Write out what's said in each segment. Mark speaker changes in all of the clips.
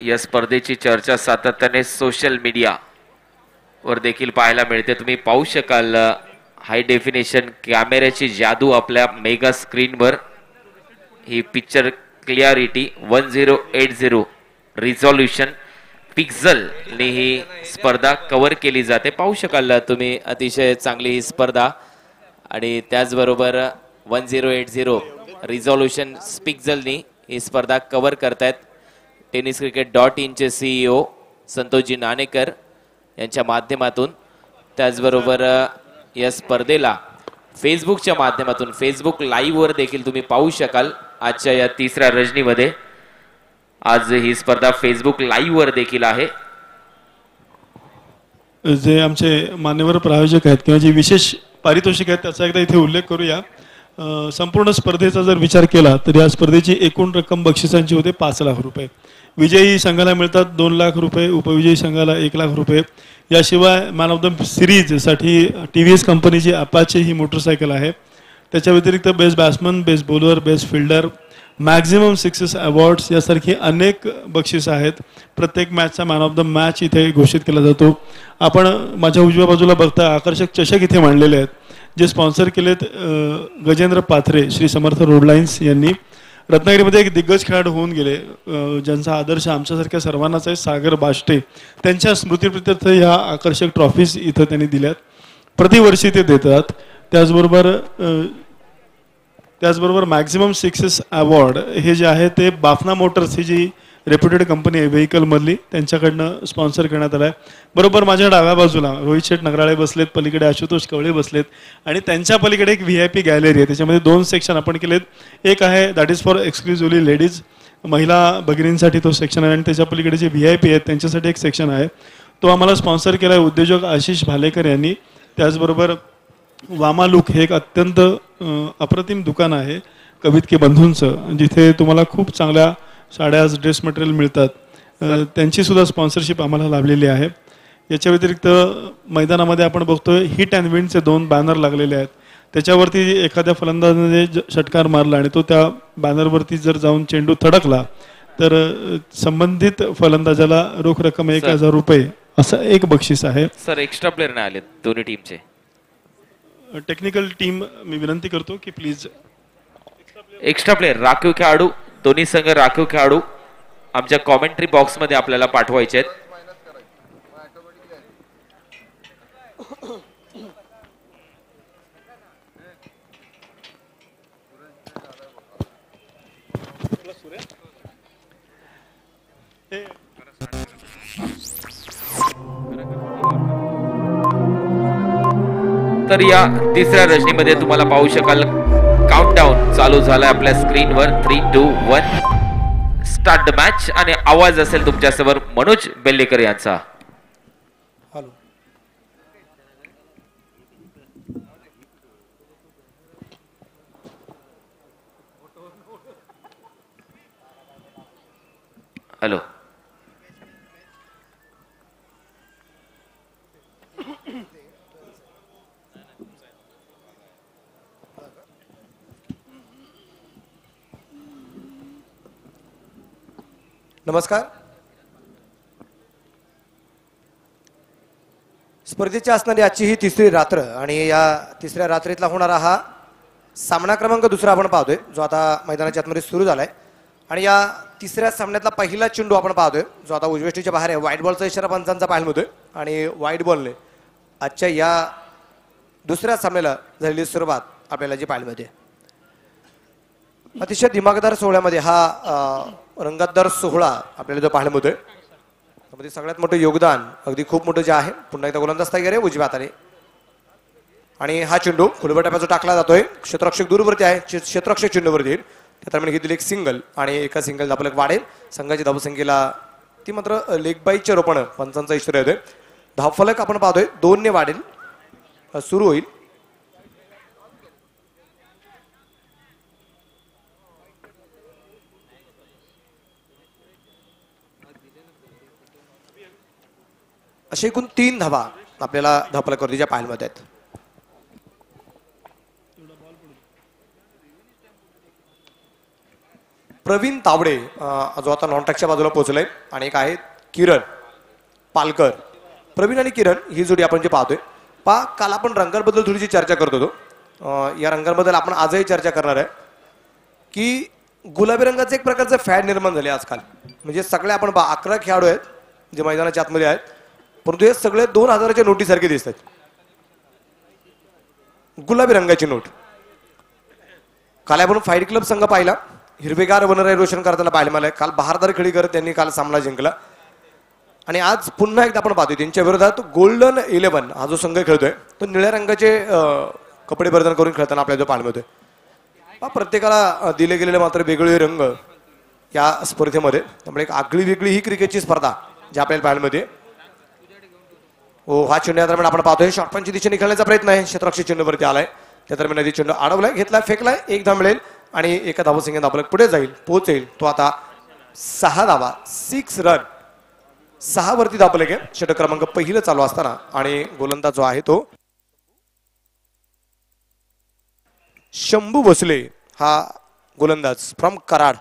Speaker 1: या स्पर्धेची चर्चा सातत्याने सोशल मीडिया वर देखील पाहायला मिळते। तुम्ही पाहू शकाल हाय डेफिनेशन कॅमेऱ्याची जादू आपल्या मेगा स्क्रीनवर। ही पिक्चर क्लिअरिटी 1080 रिझोल्यूशन पिक्सल ने ही स्पर्धा कव्हर केली जाते। पाहू शकाल तुम्ही अतिशय चांगली ही स्पर्धा आणि त्याचबरोबर 1080 रिझोल्यूशन पिक्सलनी ही स्पर्धा कव्हर करतायत। tenniscricket.in चे CEO संतोषजी नाणेकर यांच्या माध्यमातून, त्याचबरोबर या स्पर्धेला फेसबुकच्या माध्यमातून फेसबुक लाईव्ह वर देखील तुम्ही पाहू शकाल। आजच्या या तिसऱ्या रजनीमध्ये आज ही स्पर्धा फेसबुक लाईव्ह वर देखील आहे।
Speaker 2: जे आमचे मान्यवर प्रायोजक आहेत किंवा जे विशेष पारितोषिक आहेत त्याचा एकदा इथे उल्लेख करूया। संपूर्ण स्पर्धेचा जर विचार केला तर या स्पर्धेची एकूण रक्कम बक्षिसांची होते 5 लाख रुपये। विजयी संघाला मिळतात 2 लाख रुपये, उपविजयी संघाला 1 लाख रुपये। याशिवाय मॅन ऑफ द सिरीजसाठी TVS कंपनीची अपाचे ही मोटरसायकल आहे। त्याच्या व्यतिरिक्त best batsman, best bowler, best fielder, maximum sixes awards यासारखी अनेक बक्षीस आहेत। प्रत्येक मॅचचा मॅन ऑफ द मॅच इथे घोषित केला जातो। आपण माझ्या उजव्या बाजूला बघता आकर्षक चषक इथे मांडलेले आहेत, जे स्पॉन्सर केलेत गजेंद्र पाथरे, श्री समर्थ रोडलाईन्स यांनी। रत्नागिरीमध्ये एक दिग्गज खेळाडू होऊन गेले, ज्यांचा आदर्श आमच्यासारख्या सर्वांनाच आहे, सागर बाष्टे। त्यांच्या स्मृतीप्रित्यर्थ ह्या आकर्षक ट्रॉफीज इथं त्यांनी दिल्यात, प्रतिवर्षी ते देतात। त्याचबरोबर मॅक्झिमम सिक्सेस अवॉर्ड हे जे आहे ते बाफना मोटर्स ही जी रेप्युटेड कंपनी आहे व्हेकलमधली, त्यांच्याकडनं स्पॉन्सर करण्यात आला आहे। बरोबर माझ्या डाव्या बाजूला रोहित शेठ नगराळे बसलेत, पलीकडे आशुतोष कवळे बसलेत आणि त्यांच्या पलीकडे एक VIP गॅलरी आहे। त्याच्यामध्ये 2 सेक्शन आपण केलेत। एक आहे that is for exclusively ladies, महिला भगिनींसाठी तो सेक्शन आहे, आणि त्याच्या पलीकडे जे VIP आहेत त्यांच्यासाठी एक सेक्शन आहे। तो आम्हाला स्पॉन्सर केला आहे उद्योजक आशिष भालेकर यांनी। त्याचबरोबर वामालुक हे एक अत्यंत अप्रतिम दुकान आहे कवितके बंधूंचं, जिथे तुम्हाला खूप चांगल्या साड्या, ड्रेस मटेरियल मिळतात। त्यांची सुद्धा स्पॉन्सरशिप आम्हाला लाभलेली आहे। याच्या व्यतिरिक्त मैदानामध्ये आपण बघतोय हिट अँड विनचे 2 बॅनर लागलेले आहेत। त्याच्यावरती एखाद्या फलंदाजाने षटकार मारला आणि तो त्या बॅनरवरती जर जाऊन चेंडू थडकला तर संबंधित फलंदाजाला रोख रक्कम 1000 रुपये असं एक बक्षीस आहे।
Speaker 1: सर एक्स्ट्रा प्लेयर नाही आले दोन्ही टीमचे।
Speaker 2: टेक्निकल टीम मी विनंती करतो की प्लीज
Speaker 1: एक्स्ट्रा प्लेयर राखीव खेळाडू, दोन्ही संघ राखीव खेळाडू आमच्या कॉमेंट्री बॉक्स मध्ये आपल्याला पाठवायचे आहेत। तर या तिसऱ्या रजनीमध्ये तुम्हाला पाहू शकाल काउंटडाऊन चालू झालाय आपल्या स्क्रीनवर। 3, 2, 1 स्टार्ट द मॅच। आणि आवाज असेल तुमच्यासमोर मनोज बेल्लेकर यांचा। हॅलो।
Speaker 3: नमस्कार। स्पर्धेची असणारी आजची ही तिसरी रात्र आणि या तिसऱ्या रात्रीतला होणारा हा सामना क्रमांक 2 आपण पाहतोय, जो आता मैदानाच्या आतमध्ये सुरू झालाय। आणि या तिसऱ्या सामन्यातला पहिला चेंडू आपण पाहतोय, जो आता उजवेष्टीच्या बाहेर आहे। व्हाईट बॉलचा इशारा पंचांचा पाहायला मिळतोय आणि व्हाईट बॉलने आजच्या या दुसऱ्या सामन्याला झालेली सुरुवात आपल्याला जी पाहायला मिळते। अतिशय दिमागदार सोहळ्यामध्ये हा रंगतदार सोहळा आपल्याला जो पाहायला मिळतोय, त्यामध्ये सगळ्यात मोठं योगदान अगदी खूप मोठं जे आहे, पुन्हा एकदा गोलंदाज तयार आहे उजव्या हाताने। आणि हा चेंडू खुलबट टप्प्याचा टाकला जातोय, क्षेत्ररक्षक दूरवरती आहे, क्षेत्ररक्षक चेंडूवरती येईल। त्या दरम्यान घेतलेली एक सिंगल आणि एका सिंगल धावफलक वाढेल संघाची धावसंख्येला, ती मात्र लेग बाईच्या रोपानं पंचांचा इशारा येतोय। धावफलक आपण पाहतोय 2 ने वाढेल, सुरू होईल। असे एकूण 3 धावा आपल्याला धावफलकावरतीच्या पाहायला मिळत आहेत। प्रवीण तावडे जो आता नॉनटॅकच्या बाजूला पोहोचलाय आणि एक आहे किरण पालकर. प्रवीण आणि किरण ही जोडी आपण जे पाहतोय काल आपण रंगांबद्दल थोडीशी चर्चा करत होतो. या रंगांबद्दल आपण आजही चर्चा करणार आहे की गुलाबी रंगाचं एक प्रकारचं फॅड निर्माण झाले आजकाल. म्हणजे सगळे आपण 11 खेळाडू आहेत जे मैदानाच्या आतमध्ये आहेत, परंतु हे सगळे 2000च्या नोटीसारखे दिसतात. गुलाबी रंगाची नोट. काल आपण फाईट क्लब संघ पाहिला, हिरवेगार वनराई रोशन करताना पाहायला मला. काल बहारदार खेळी करत त्यांनी काल सामना जिंकला आणि आज पुन्हा एकदा आपण पाहतोय त्यांच्या विरोधात गोल्डन 11 हा जो संघ खेळतोय तो निळ्या रंगाचे कपडे परिधान करून खेळताना आपल्याला जो पाहायला मिळतोय. प्रत्येकाला दिले गेलेले मात्र वेगवेगळे रंग या स्पर्धेमध्ये, त्यामुळे एक आगळी वेगळी ही क्रिकेटची स्पर्धा जी आपल्याला पाहायला मिळते. हा चेंडू या दरम्यान आपण पाहतोय शॉटपंची दिशेने खेळण्याचा प्रयत्न आहे. क्षेत्ररक्षक चेंडूवरती आलाय, त्या दरम्यान आधी चेंडू अडवलाय, घेतलाय, फेकलाय, एक धाव मिळेल आणि एका धावसंख्येत आपलं पुढे जाईल, पोहोचेल. तो आता 6 धावा, 6 रन, 6 वरती धावले गे. षटक क्रमांक पहिलं चालू असताना आणि गोलंदाज जो आहे तो शंभू भोसले हा गोलंदाज फ्रॉम कराड.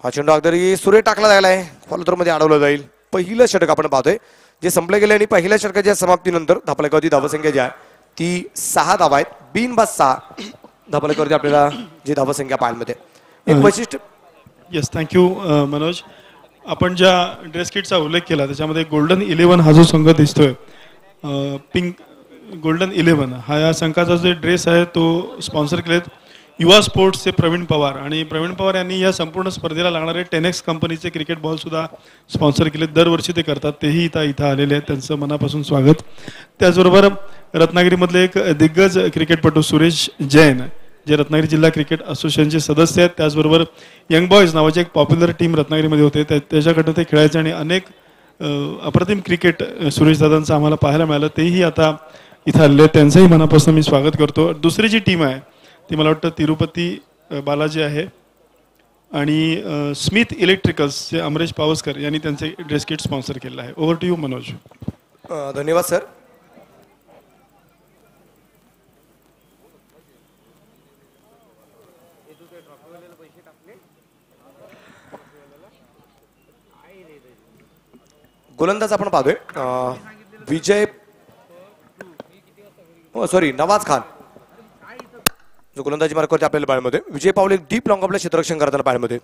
Speaker 3: हा चेंडू अगदी सुरे टाकला जायला आहे, फॉलोथ्रो मध्ये अडवलं जाईल. पहिलं षटक आपण पाहतोय जे संपले गेले आणि पहिल्या षटकाच्या समाप्तीनंतर धापलेकरची धावसंख्या जी आहे ती 6 धावा आहेत. बिनबाद 6 धापलेकरची आपल्याला जी धावसंख्या पाहायला मिळते. एक वैशिष्ट्य.
Speaker 2: Yes, thank you Manoj. आपण ज्या ड्रेस किटचा उल्लेख केला त्याच्यामध्ये गोल्डन 11 हा जो संघ दिसतोय, पिंक गोल्डन 11 हा या संघाचा जो ड्रेस आहे तो स्पॉन्सर केलेत युवा स्पोर्ट्सचे प्रवीण पवार. आणि प्रवीण पवार यांनी या संपूर्ण स्पर्धेला लागणारे 10X कंपनीचे क्रिकेट बॉल सुद्धा स्पॉन्सर केलेत. दरवर्षी ते करतात, तेही इथं आलेले आहेत, त्यांचं मनापासून स्वागत. त्याचबरोबर रत्नागिरीमधले एक दिग्गज क्रिकेटपटू सुरेश जैन जे रत्नागिरी जिल्हा क्रिकेट असोसिएशनचे सदस्य आहेत, त्याचबरोबर यंग बॉयज नावाची एक पॉप्युलर टीम रत्नागिरीमध्ये होते, त्याच्याकडनं ते खेळायचे आणि अनेक अप्रतिम क्रिकेट सुरेशदादांचं आम्हाला पाहायला मिळालं. तेही आता इथं आलेले आहेत, त्यांचंही मनापासून मी स्वागत करतो. दुसरी जी टीम आहे ती मला वाटतं तिरुपती बालाजी आहे आणि स्मिथ इलेक्ट्रिकल्सचे अमरेश पावसकर यांनी त्यांचे ड्रेस किट स्पॉन्सर केलेलं आहे. Over to you Manoj.
Speaker 3: धन्यवाद सर. गोलंदाज आपण पाहतोय विजय नवाज खान जो गोलंदाजी मार्गावरती आपल्याला पाहायमध्ये. विजय पावले डीप लॉंग आपल्या क्षेत्ररक्षण करताना पाहायमध्ये.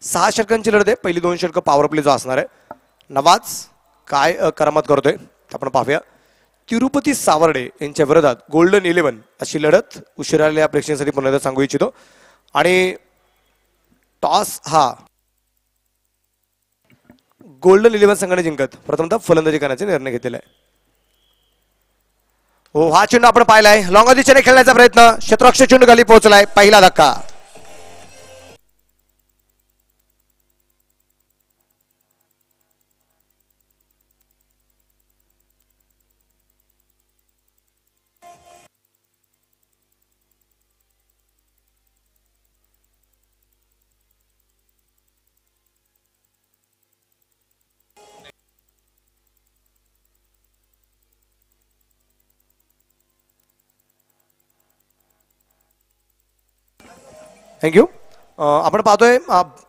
Speaker 3: 6 षटकांची लढत आहे, पहिली 2 षटकं पॉवर प्ले जो असणार आहे. नवाज काय करामत करतोय आपण पाहूया. तिरुपती सावर्डे यांच्या विरोधात गोल्डन 11 अशी लढत उशिराल्या प्रेक्षकांसाठी पुन्हा एकदा सांगू इच्छितो. आणि टॉस हा गोल्डन 11 संघाने जिंकत प्रथमतः फलंदाजी करण्याचा निर्णय घेतलेला आहे. हा चेंडू आपण पाहिलाय, लॉंग दिशेने खेळण्याचा प्रयत्न, क्षेत्ररक्षक चेंडू खाली पोहोचलाय, पहिला धक्का. थँक्यू. आपण पाहतोय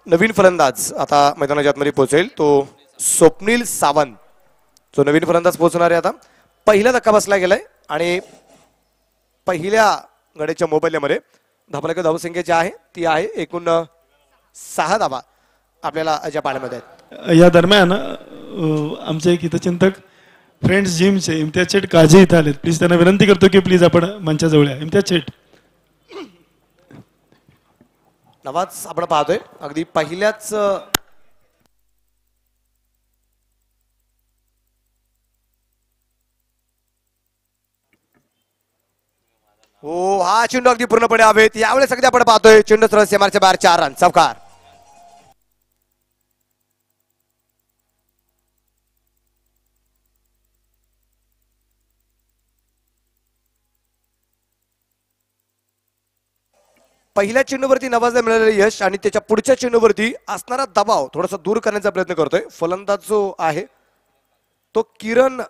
Speaker 3: नवीन फलंदाज आता मैदानाच्या आतमध्ये पोहोचेल, तो स्वप्नील सावंत जो नवीन फलंदाज पोहोचणार आहे. आता पहिला धक्का बसला गेलाय आणि पहिल्या गड्याच्या मोबाईलमध्ये धावलेल्या धावसंख्या जी आहे ती आहे एकूण 6 धावा आपल्याला ज्या पाण्यामध्ये आहेत.
Speaker 2: या दरम्यान आमचे एक हितचिंतक फ्रेंड्स जिमचे इम्तियाज शेठ काझी इथं आलेत. प्लीज त्यांना विनंती करतो की प्लीज आपण मंचाजवळ या. इम्तियाज शेठ.
Speaker 3: नवाज आपण पाहतोय अगदी पहिल्याच हा चेंडू अगदी पूर्णपणे हवेत. यावेळेस अगदी आपण पाहतोय चेंडू सरळ सीमारेच्या बाहेर 4 रन चौकार. पहिल्या चेंडूवरती नवाजला मिळालेलं यश आणि त्याच्या पुढच्या चेंडूवरती असणारा दबाव थोडासा दूर करण्याचा प्रयत्न करतोय फलंदाज जो आहे तो किरण.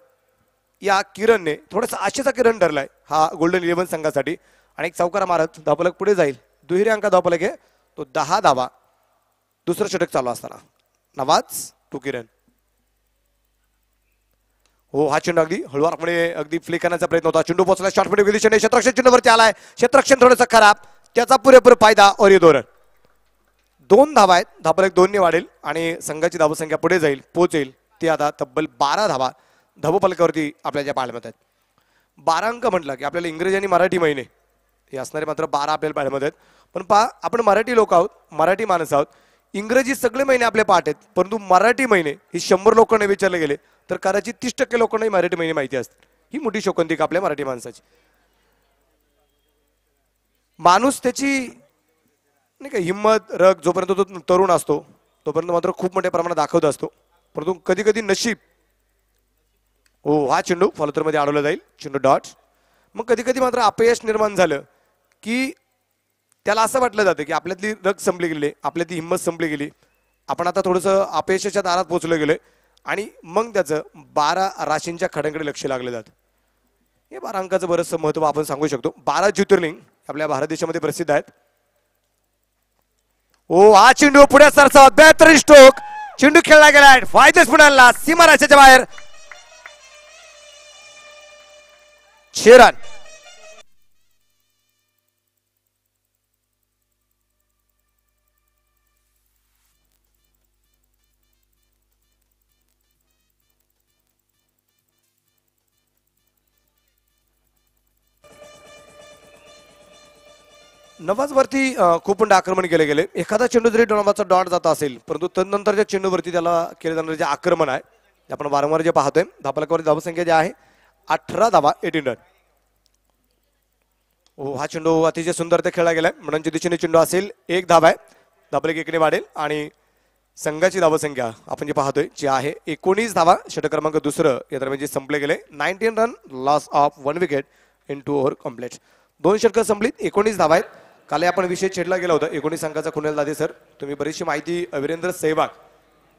Speaker 3: या किरणने थोडासा आशेचा किरण ठरलाय हा गोल्डन 11 संघासाठी आणि एक चौकारा मारत धावफलक पुढे जाईल. दुहेरी अंका धावफलक आहे तो 10 धावा. दुसरं षटक चालू असताना नवाज टू किरण. हो हा चेंडू अगदी हळूवारपणे अगदी फ्लिक करण्याचा प्रयत्न होता. चेंडू पोहोचला शॉर्ट मध्ये दिशेने क्षेत्ररक्षण चेंडूवरती आलाय. क्षेत्ररक्षण थोडंसं खराब, त्याचा पुरेपूर फायदा और ये धोरण. 2 धावा आहेत. धाबा 2 ने वाढेल आणि संघाची धावसंख्या पुढे जाईल, पोहोचेल. ते आता तब्बल 12 धावा धावफलकावरती आपल्याला ज्या पाहायला मिळतात. 12 अंक म्हटलं की आपल्याला इंग्रजी आणि मराठी महिने हे असणारे मात्र 12 आपल्याला पाहायला मिळतात. पण पहा आपण मराठी लोक आहोत, मराठी माणसं आहोत. इंग्रजी सगळे महिने आपले पाठ आहेत, परंतु मराठी महिने हे 100 लोकांना विचारले गेले तर कदाचित 30% लोकांनाही मराठी महिने माहिती असतात. ही मोठी शोकंतिका आपल्या मराठी माणसाची. माणूस त्याची नाही का हिंमत रग जोपर्यंत तो तरुण असतो तोपर्यंत मात्र खूप मोठ्या प्रमाणात दाखवत असतो. परंतु कधी कधी नशीब. हो हा चेंडू फॉलोथ्रोमध्ये अडवला जाईल. चेंडू डॉट. मग कधी कधी मात्र अपयश निर्माण झालं की त्याला असं वाटलं जातं की आपल्यातली रग संपली गेली, आपल्यातली हिंमत संपली गेली, आपण आता थोडंसं अपयशाच्या दारात पोहोचलो गेलोय आणि मग त्याचं 12 राशींच्या खड्यांकडे लक्ष लागलं जातं. हे 12 अंकाचं बरंचसं महत्व आपण सांगू शकतो. 12 ज्योतिर्लिंग आपल्या भारत देशामध्ये प्रसिद्ध आहेत. ओ हा चेंडू पुढे सरसा बेहतरीन स्ट्रोक. चेंडू खेळला गेलाय फायदेस पुण्याला सीमारेषेच्या बाहेर. 6 रन. नवाज वरती खूप आक्रमण केले गेले. एखादा चेंडू जरी नवाजचा डॉट जात असेल परंतु तदनंतरच्या चेंडूवरती त्याला केले जाणारे जे आक्रमण आहे आपण वारंवार जे पाहतोय. धावफलकावरती धावसंख्या जी आहे 18 धावा 18 रन. हो हा चेंडू अतिशय सुंदर ते खेळला गेलाय. म्हणूनच्या दिशेने चेंडू असेल 1 धावा आहे. धाबलेक 1 ने वाढेल आणि संघाची धावसंख्या आपण जे पाहतोय जी आहे 19 धावा. षटक क्रमांक दुसरं या दरम्यान जे संपले गेले. 19 run loss of 1 wicket in 2 over complete. 2 षटकं संपलीत. 19 धावा आहेत. काल आपण विषय छेडला गेला होता 19 अंकाचा. कुणाल दादे सर तुम्ही बरीचशी माहिती वीरेंद्र सहवाग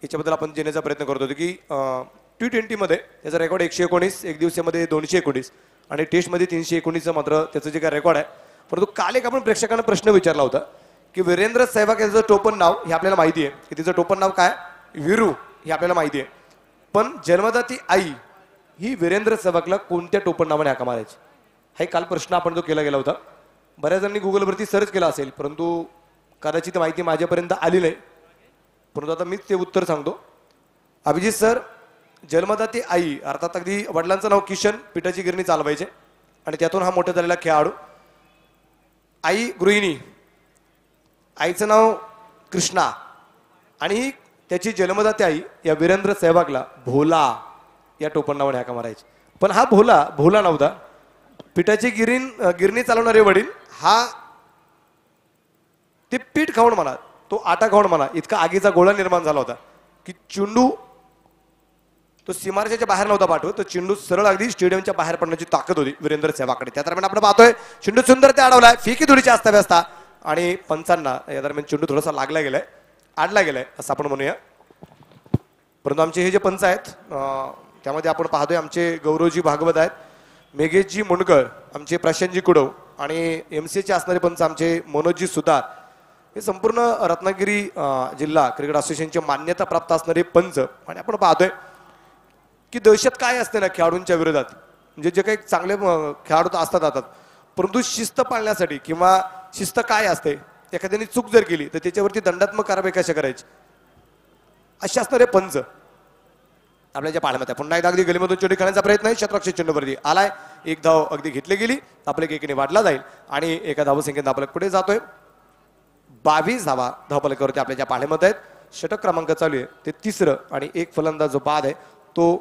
Speaker 3: याच्याबद्दल आपण देण्याचा प्रयत्न करत होतो की T20 मध्ये त्याचा रेकॉर्ड 119, एक दिवसामध्ये 219 आणि टेस्टमध्ये 319 मात्र त्याचं जे काय रेकॉर्ड आहे. परंतु काल एक आपण प्रेक्षकांना प्रश्न विचारला होता की वीरेंद्र सहवाग याचं टोपण नाव हे आपल्याला माहिती आहे की तिचं टोपण नाव काय वीरू हे आपल्याला माहिती आहे. पण जन्मदाती आई ही वीरेंद्र सहवागला कोणत्या टोपण नावाने हाका मारायची हा काल प्रश्न आपण जो केला गेला होता. बऱ्याच जणांनी गुगलवरती सर्च केला असेल परंतु कदाचित माहिती माझ्यापर्यंत आली नाही. परंतु आता मीच ते उत्तर सांगतो. अभिजित सर जन्मदाती आई अर्थात अगदी वडिलांचं नाव किशन पिठाची गिरणी चालवायचे आणि त्यातून हा मोठा झालेला खेळाडू. आई गृहिणी, आईचं नाव कृष्णा आणि त्याची जन्मदाती आई या वीरेंद्र सहवागला भोला या टोपण नावाने हाका मारायची. पण हा भोला नव्हता. पिठाची गिरणी चालवणारे वडील हा ते पीठ खाऊन म्हणा तो आटा खाऊन म्हणा इतका आगीचा गोळा निर्माण झाला होता की चेंडू तो सीमारेषेच्या बाहेर नव्हता पाठवत. तो चेंडू सरळ अगदी स्टेडियमच्या बाहेर पडण्याची ताकद होती वीरेंद्र सहवागकडे. त्या दरम्यान आपण पाहतोय चेंडू सुंदर ते अडवलाय. फिकी थोडीची अस्ताव्यस्त आणि पंचांना या दरम्यान चेंडू थोडासा लागला गेलाय, आडला गेलाय असं आपण म्हणूया. परंतु आमचे हे जे पंच आहेत त्यामध्ये आपण पाहतोय आमचे गौरवजी भागवत आहेत, मेघेशजी मुंडकर, आमचे प्रशांतजी कुडव आणि MCAचे असणारे पंच आमचे मनोजजी सुतार हे संपूर्ण रत्नागिरी जिल्हा क्रिकेट असोसिएशनचे मान्यता प्राप्त असणारे पंच. आणि आपण पाहतोय की दहशत काय असते ना खेळाडूंच्या विरोधात. म्हणजे जे काही चांगले खेळाडू असतात परंतु शिस्त पाळण्यासाठी किंवा शिस्त काय असते एखाद्याने चूक जर केली तर त्याच्यावरती दंडात्मक कारवाई कशा करायची असे असणारे पंच आपल्या ज्या पाहण्यात आहे. पुन्हा एकदा अगदी गलीमधून चेंडू खेळण्याचा प्रयत्न आहे. क्षेत्ररक्षण चेंडूवरती आलाय. 1 धाव अगदी घेतली गेली. धावफलक 1 ने वाढला जाईल आणि एका धावसंख्येत धावफलक पुढे जातोय. 22 धावा धावफलकावरती आपल्या ज्या पाहण्यात आहेत. षटक क्रमांक चालू आहे ते 3रं आणि एक फलंदाज जो बाद आहे तो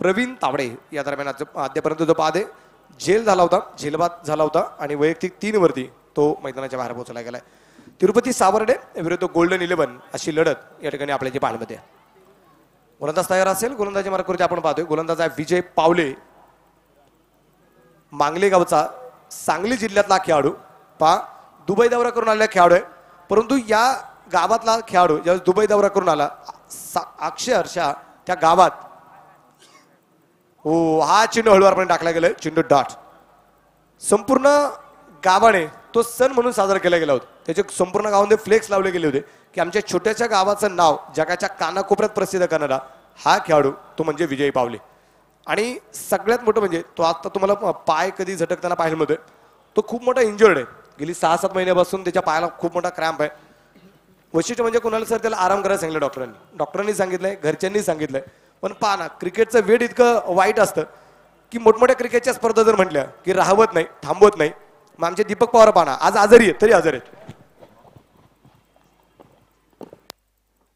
Speaker 3: प्रवीण तावडे. या दरम्यान अद्यापर्यंत जो बाद आहे झेल झाला होता, झेलबाद झाला होता आणि वैयक्तिक 3 वरती तो मैदानाच्या बाहेर पोहोचला गेलाय. तिरुपती सावर्डे विरुद्ध गोल्डन 11 अशी लढत या ठिकाणी आपल्या जे पाहण्यात आहे. गोलंदाज तयार असेल. गोलंदाजी मार्गावरती आपण पाहतोय गोलंदाज आहे विजय पावले, मांगले गावचा, सांगली जिल्ह्यातला खेळाडू. पहा दुबई दौरा करून आलेला खेळाडू आहे. परंतु या गावातला खेळाडू ज्यावेळेस दुबई दौरा करून आला अक्षरशः त्या गावात हो हा चेंडू हळूवारपणे टाकला गेलाय. चेंडू डॉट. संपूर्ण गावाने तो सण म्हणून साजरा केला गेला होता. त्याचे संपूर्ण गावामध्ये फ्लेक्स लावले गेले होते की आमच्या छोट्याशा गावाचं नाव जगाच्या कानाकोपऱ्यात प्रसिद्ध करणारा हा खेळाडू तो म्हणजे विजयी पावले. आणि सगळ्यात मोठं म्हणजे तो आता तुम्हाला पाय कधी झटकताना पाहायला मिळतोय. तो खूप मोठा इंजर्ड आहे. गेली 6-7 महिन्यापासून त्याच्या पायाला खूप मोठा क्रॅम्प आहे. वैशिष्ट्य म्हणजे कोणाला सर त्याला आराम करायला सांगितलं डॉक्टरांनी सांगितलंय, घरच्यांनी सांगितलंय. पण पहा ना, क्रिकेटचं वेळ इतकं वाईट असतं की मोठमोठ्या क्रिकेटच्या स्पर्धा जर म्हटल्या की राहवत नाही, थांबवत नाही. मग आमचे दीपक पवार पाहना आज आजारी आहेत तरी आजारी आहेत.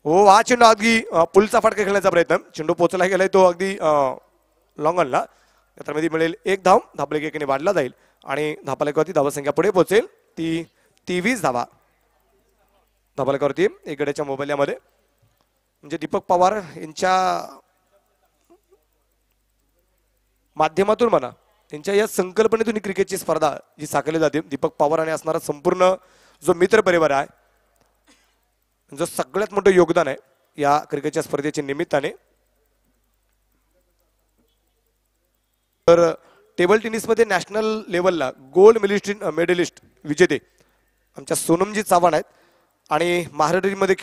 Speaker 3: हो, हा चेंडू अगदी पुलचा फटका खेळण्याचा प्रयत्न. चेंडू पोचला गेलाय तो अगदी लॉंगनला. त्यामध्ये मिळेल 1 धाव. धापलेक एकाने वाढला जाईल आणि धापालेकावरती धावसंख्या पुढे पोहोचेल ती 23 धावा. धापालेकावरती एक गड्याच्या मोबाईलमध्ये म्हणजे दीपक पवार यांच्या माध्यमातून म्हणा त्यांच्या या संकल्पनेतून ही क्रिकेटची स्पर्धा जी साकारली जाते. दीपक पवार आणि असणारा संपूर्ण जो मित्र परिवार आहे, जो सगळ्यात मोठं योगदान आहे या क्रिकेटच्या स्पर्धेच्या निमित्ताने. तर टेबल टेनिसमध्ये नॅशनल लेवलला गोल्ड मेडलिस्ट विजेते आमच्या सोनमजी चव्हाण आहेत. आणि महाराष्ट्र टीममध्ये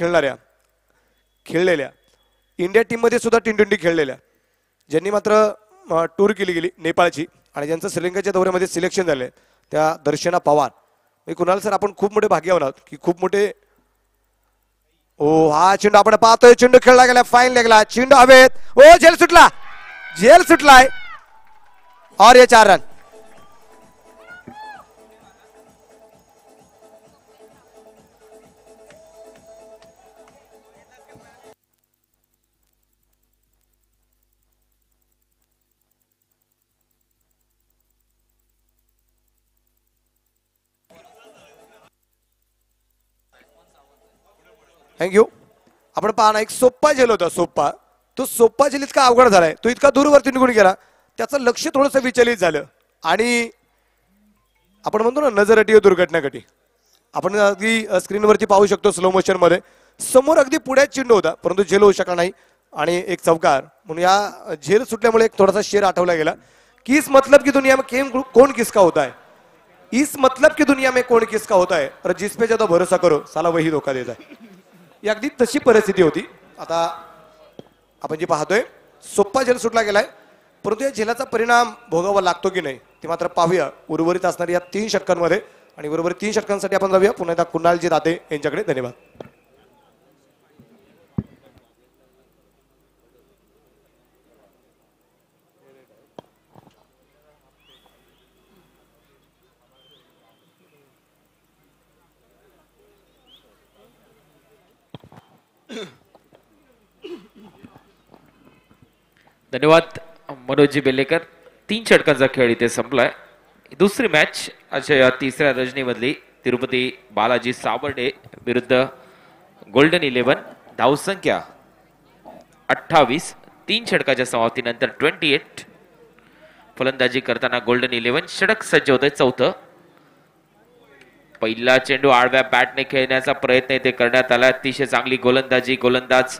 Speaker 3: खेळलेल्या इंडिया टीममध्ये सुद्धा T20 खेळलेल्या, ज्यांनी मात्र टूर केली गेली नेपाळची आणि ज्यांचं श्रीलंकेच्या दौऱ्यामध्ये सिलेक्शन झालंय त्या दर्शना पवार. मी कुणाल सर आपण खूप मोठे भाग्यवान आहोत की खूप मोठे. ओ, हा चेंडू आपण पाहतोय, चेंडू खेळला गेला, फाईन लागला, चेंडू हवेत. ओ, झेल सुटलाय और ये 4 रन. थँक्यू. आपण पहा ना, एक सोप्पा झेल होता. तो सोप्पा झेल इतका अवघड झालाय, तो इतका दूरवरती निघून गेला, त्याचं लक्ष थोडंसं विचलित झालं आणि आपण म्हणतो ना नजर अटी दुर्घटना घटी. आपण अगदी स्क्रीनवरती पाहू शकतो स्लो मोशन मध्ये समोर अगदी पुढ्यात चेंडू होता परंतु झेल होऊ शकला नाही आणि एक चौकार. म्हणून या झेल सुटल्यामुळे एक थोडासा शेर आठवला गेला की इस मतलब की दुनिया में कौन किसका होता है, इस मतलब की दुनिया में कौन किसका होता है और जिस पे ज्यादा भरोसा करो साला वही धोखा देता है. ही अगदी तशी परिस्थिती होती. आता आपण जी पाहतोय सोप्पा झेल सुटला गेलाय परंतु या झेलाचा परिणाम भोगावा लागतो की नाही ते मात्र पाहूया उर्वरित असणाऱ्या या 3 षटकांमध्ये. आणि उर्वरित 3 षटकांसाठी आपण जाऊया पुन्हा एकदा कुणालजी दाते यांच्याकडे. धन्यवाद.
Speaker 1: धन्यवाद मनोजी बेल्लेकर. 3 षटकांचा खेळ इथे संपलाय. दुसरी मॅच अशा या तिसऱ्या रजनीमधली तिरुपती बालाजी सावर्डे विरुद्ध गोल्डन 11. धावसंख्या 28. 3 षटकाच्या समाप्तीनंतर 28. फलंदाजी करताना गोल्डन 11 षटक सज्ज होतंय. चौथं पहिला चेंडू आडव्या बॅटने खेळण्याचा प्रयत्न इथे करण्यात आला. अतिशय चांगली गोलंदाजी. गोलंदाज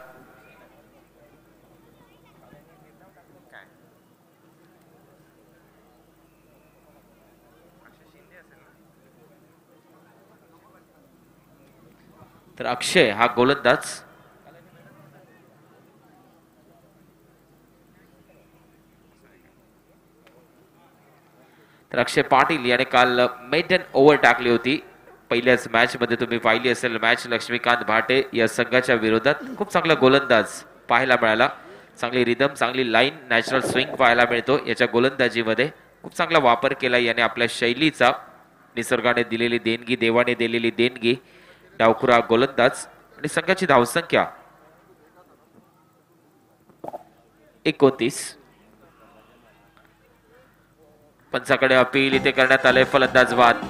Speaker 1: तर अक्षय हा गोलंदाज. तर अक्षय पाटील याने काल मेडन ओव्हर टाकली होती. पहिल्याच मॅच मध्ये तुम्ही पाहिली असेल मॅच लक्ष्मीकांत भाटे या संघाच्या विरोधात. खूप चांगला गोलंदाज पाहायला मिळाला. चांगली रिदम, चांगली लाईन, नॅचरल स्विंग पाहायला मिळतो याच्या गोलंदाजीमध्ये. खूप चांगला वापर केला याने आपल्या शैलीचा. निसर्गाने दिलेली देणगी, देवाने दिलेली देणगी. डावखुरा गोलंदाज. आणि संघाची धावसंख्या 29. पंचाकडे अपील इथे करण्यात आले. फलंदाज बाद.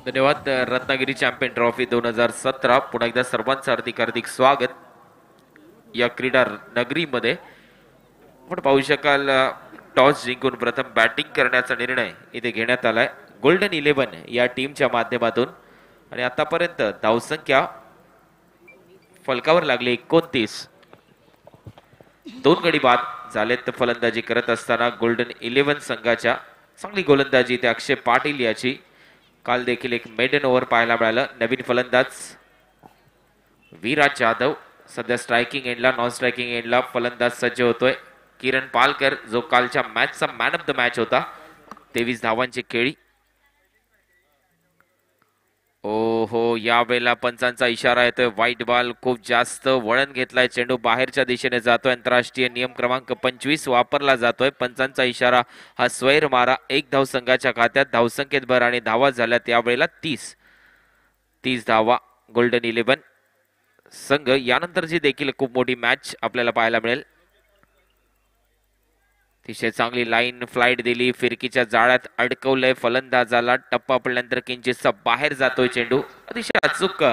Speaker 1: धन्यवाद. रत्नागिरी चॅम्पियन ट्रॉफी 2017 पुन्हा एकदा सर्वांचं हार्दिक स्वागत या क्रीडा नगरीमध्ये. आपण पाहू शकाल टॉस जिंकून प्रथम बॅटिंग करण्याचा निर्णय इथे घेण्यात आलाय गोल्डन 11 या टीमच्या माध्यमातून आणि आतापर्यंत धावसंख्या फलकावर लागली 29. 2 गडी बाद झालेत फलंदाजी करत असताना गोल्डन 11 संघाच्या. चांगली गोलंदाजी ते अक्षय पाटील याची. काल देखील एक मेडन ओव्हर पाहायला मिळालं. नवीन फलंदाज विराज जाधव सध्या स्ट्रायकिंग एंडला, नॉन स्ट्रायकिंग एंडला फलंदाज सज्ज होतोय. किरण पालकर जो कालच्या मॅचचा मॅन ऑफ द मॅच होता. 23 धावांची खेळी. ओहो, यावेळेला पंचांचा इशारा येतोय. White ball. खूप जास्त वळण घेतलाय. चेंडू बाहेरच्या दिशेने जातोय. आंतरराष्ट्रीय नियम क्रमांक 25 वापरला जातोय. पंचांचा इशारा हा स्वैर मारा. 1 धाव संघाच्या खात्यात. धावसंख्येत भर आणि धावा झाल्यात यावेळेला 30 धावा गोल्डन 11 संघ. यानंतरची देखील खूप मोठी मॅच आपल्याला पाहायला मिळेल. अतिशय चांगली लाईन फ्लाईट दिली. फिरकीच्या जाळ्यात अडकवलंय फलंदाजाला. टप्पा पडल्यानंतर किंचितसा बाहेर जातोय चेंडू. अतिशय अचूक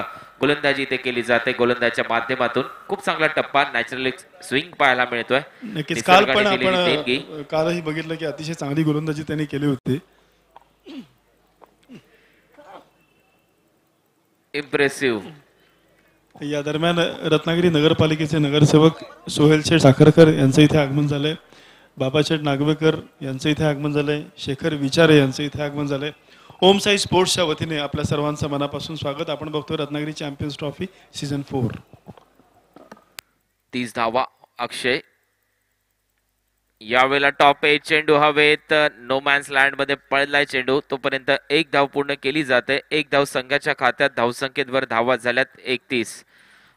Speaker 1: गोलंदाजी इथे केली जाते गोलंदाजच्या माध्यमातून. खूप चांगला टप्पा नॅचरल स्विंग पाहायला मिळतोय.
Speaker 2: नक्कीच काल पण आपण कालही बघितलं की अतिशय चांगली गोलंदाजी त्यांनी केली होती.
Speaker 1: इम्प्रेसिव्ह.
Speaker 2: या दरम्यान रत्नागिरी नगरपालिकेचे नगरसेवक सोहेल शेठ साखरकर यांचं इथे आगमन झालंय. बाबाशेठ नागवेकर यांचं इथे आगमन झालंय. शेखर विचारे यांचं इथे आगमन झालंय. ओम साई स्पोर्ट्सच्या वतीने आपल्या सर्वांचं मनापासून स्वागत. आपण बघतोय रत्नागिरी चॅम्पियन्स ट्रॉफी सीझन 4.
Speaker 1: 30 धावा अक्षय. यावेळेला टॉप एज चेंडू हवेत. नो मॅन्स लँड मध्ये पडलाय चेंडू. तोपर्यंत 1 धाव पूर्ण केली जाते. 1 धाव संघाच्या खात्यात. धावसंख्येत धावा झाल्यात 31.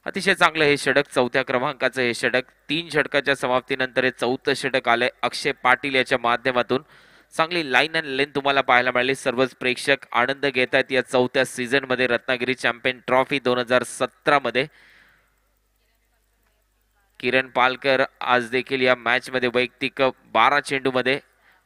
Speaker 1: अतिशय चांगलं हे षटक. 4थ्या क्रमांकाचं हे षटक. 3 षटकाच्या समाप्तीनंतर हे 4थं षटक आलंय अक्षय पाटील याच्या माध्यमातून. चांगली लाईन अँड लेंथ तुम्हाला पाहायला मिळाली. सर्वच प्रेक्षक आनंद घेत आहेत या 4थ्या सीझन मध्ये रत्नागिरी चॅम्पियन ट्रॉफी 2017 मध्ये. किरण पालकर आज देखील या मॅच मध्ये वैयक्तिक 12 चेंडू मध्ये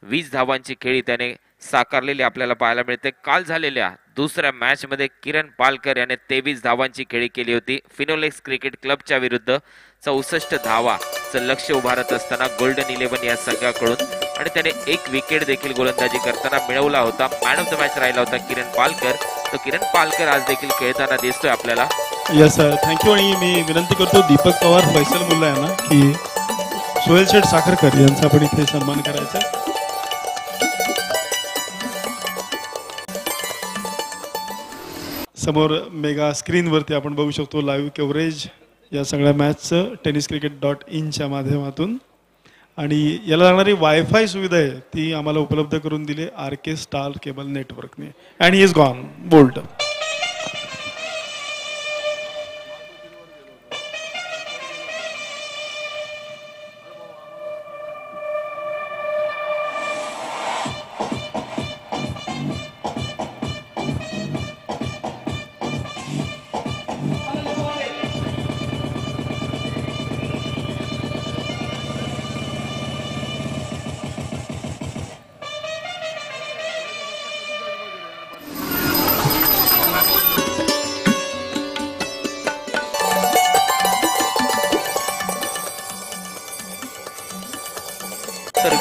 Speaker 1: 20 धावांची खेळी त्याने साकारलेली आपल्याला पाहायला मिळते. काल झालेल्या दुसऱ्या मॅच मध्ये किरण पालकर याने 23 धावांची खेळी केली होती. फिनोलेक्स क्रिकेट क्लबच्या विरुद्ध 64 धावाचं लक्ष उभारत असताना गोल्डन 11 या संघाकडून. आणि त्याने 1 विकेट देखील गोलंदाजी करताना मिळवला होता. मॅन ऑफ द मॅच राहिला होता किरण पालकर. तो किरण पालकर आज देखील खेळताना दिसतोय आपल्याला.
Speaker 2: Yes sir, thank you. आणि मी विनंती करतो दीपक पवार, फैसल मुल्ला यांना की सोहेल शेठ साखरकर यांचा आपण इथे सन्मान करायचा. समोर मेगा स्क्रीनवरती आपण बघू शकतो लाईव्ह कव्हरेज या सगळ्या मॅचचं tenniscricket.in माध्यमातून. आणि याला लागणारी वायफाय सुविधा आहे ती आम्हाला उपलब्ध करून दिली RK स्टार केबल नेटवर्कने. And he is gone bowled.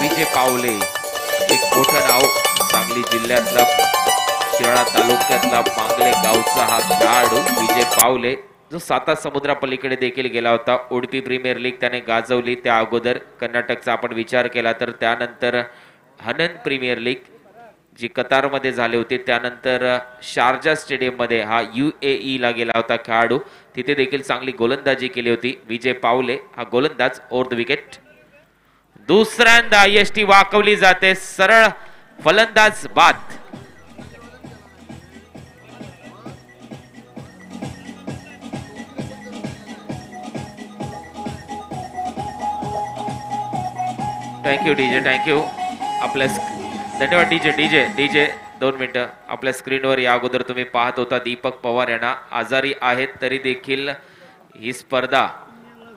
Speaker 1: Vijay Pawale एक मोठं नाव. सांगली जिल्ह्यातला शिराळा तालुक्यातला मांगले गावचा हा खेळाडू विजय पावले जो 7 समुद्रापलीकडे देखील गेला होता. उडपी प्रीमियर लीग त्याने गाजवली. त्या अगोदर कर्नाटकचा आपण विचार केला तर त्यानंतर हनन प्रीमियर लीग जी कतारमध्ये झाली होती. त्यानंतर शारजा स्टेडियम मध्ये हा UAE ला गेला होता खेळाडू. तिथे देखील चांगली गोलंदाजी केली होती विजय पावले हा गोलंदाज. Over the wicket. दुसऱ्यांदा IST वाकवली जाते. सरळ फलंदाज बाद. Thank you DJ, thank you. आपल्या धन्यवाद डीजे 2 मिनिटं. आपल्या स्क्रीनवर या अगोदर तुम्ही पाहत होता दीपक पवार यांना. आजारी आहेत तरी देखील ही स्पर्धा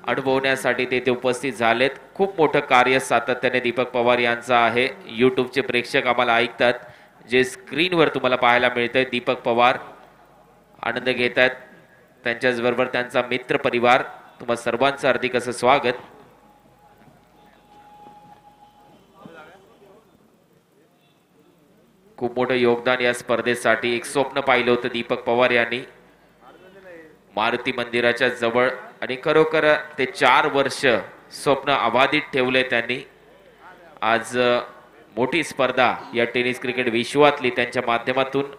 Speaker 1: अनुभवण्यासाठी ते उपस्थित झालेत. खूप मोठं कार्य सातत्याने दीपक पवार यांचं आहे. यूट्यूबचे प्रेक्षक आम्हाला ऐकतात. जे स्क्रीनवर तुम्हाला पाहायला मिळतंय दीपक पवार आनंद घेत आहेत, त्यांच्याच बरोबर त्यांचा मित्र परिवार. तुम्हा सर्वांचं हार्दिक असं स्वागत. खूप मोठं योगदान या स्पर्धेसाठी. एक स्वप्न पाहिलं होतं दीपक पवार यांनी मारुती मंदिराच्या जवळ, आणि खरोखर ते 4 वर्ष स्वप्न अबाधित ठेवले त्यांनी. आज मोठी स्पर्धा या टेनिस क्रिकेट विश्वातली त्यांच्या माध्यमातून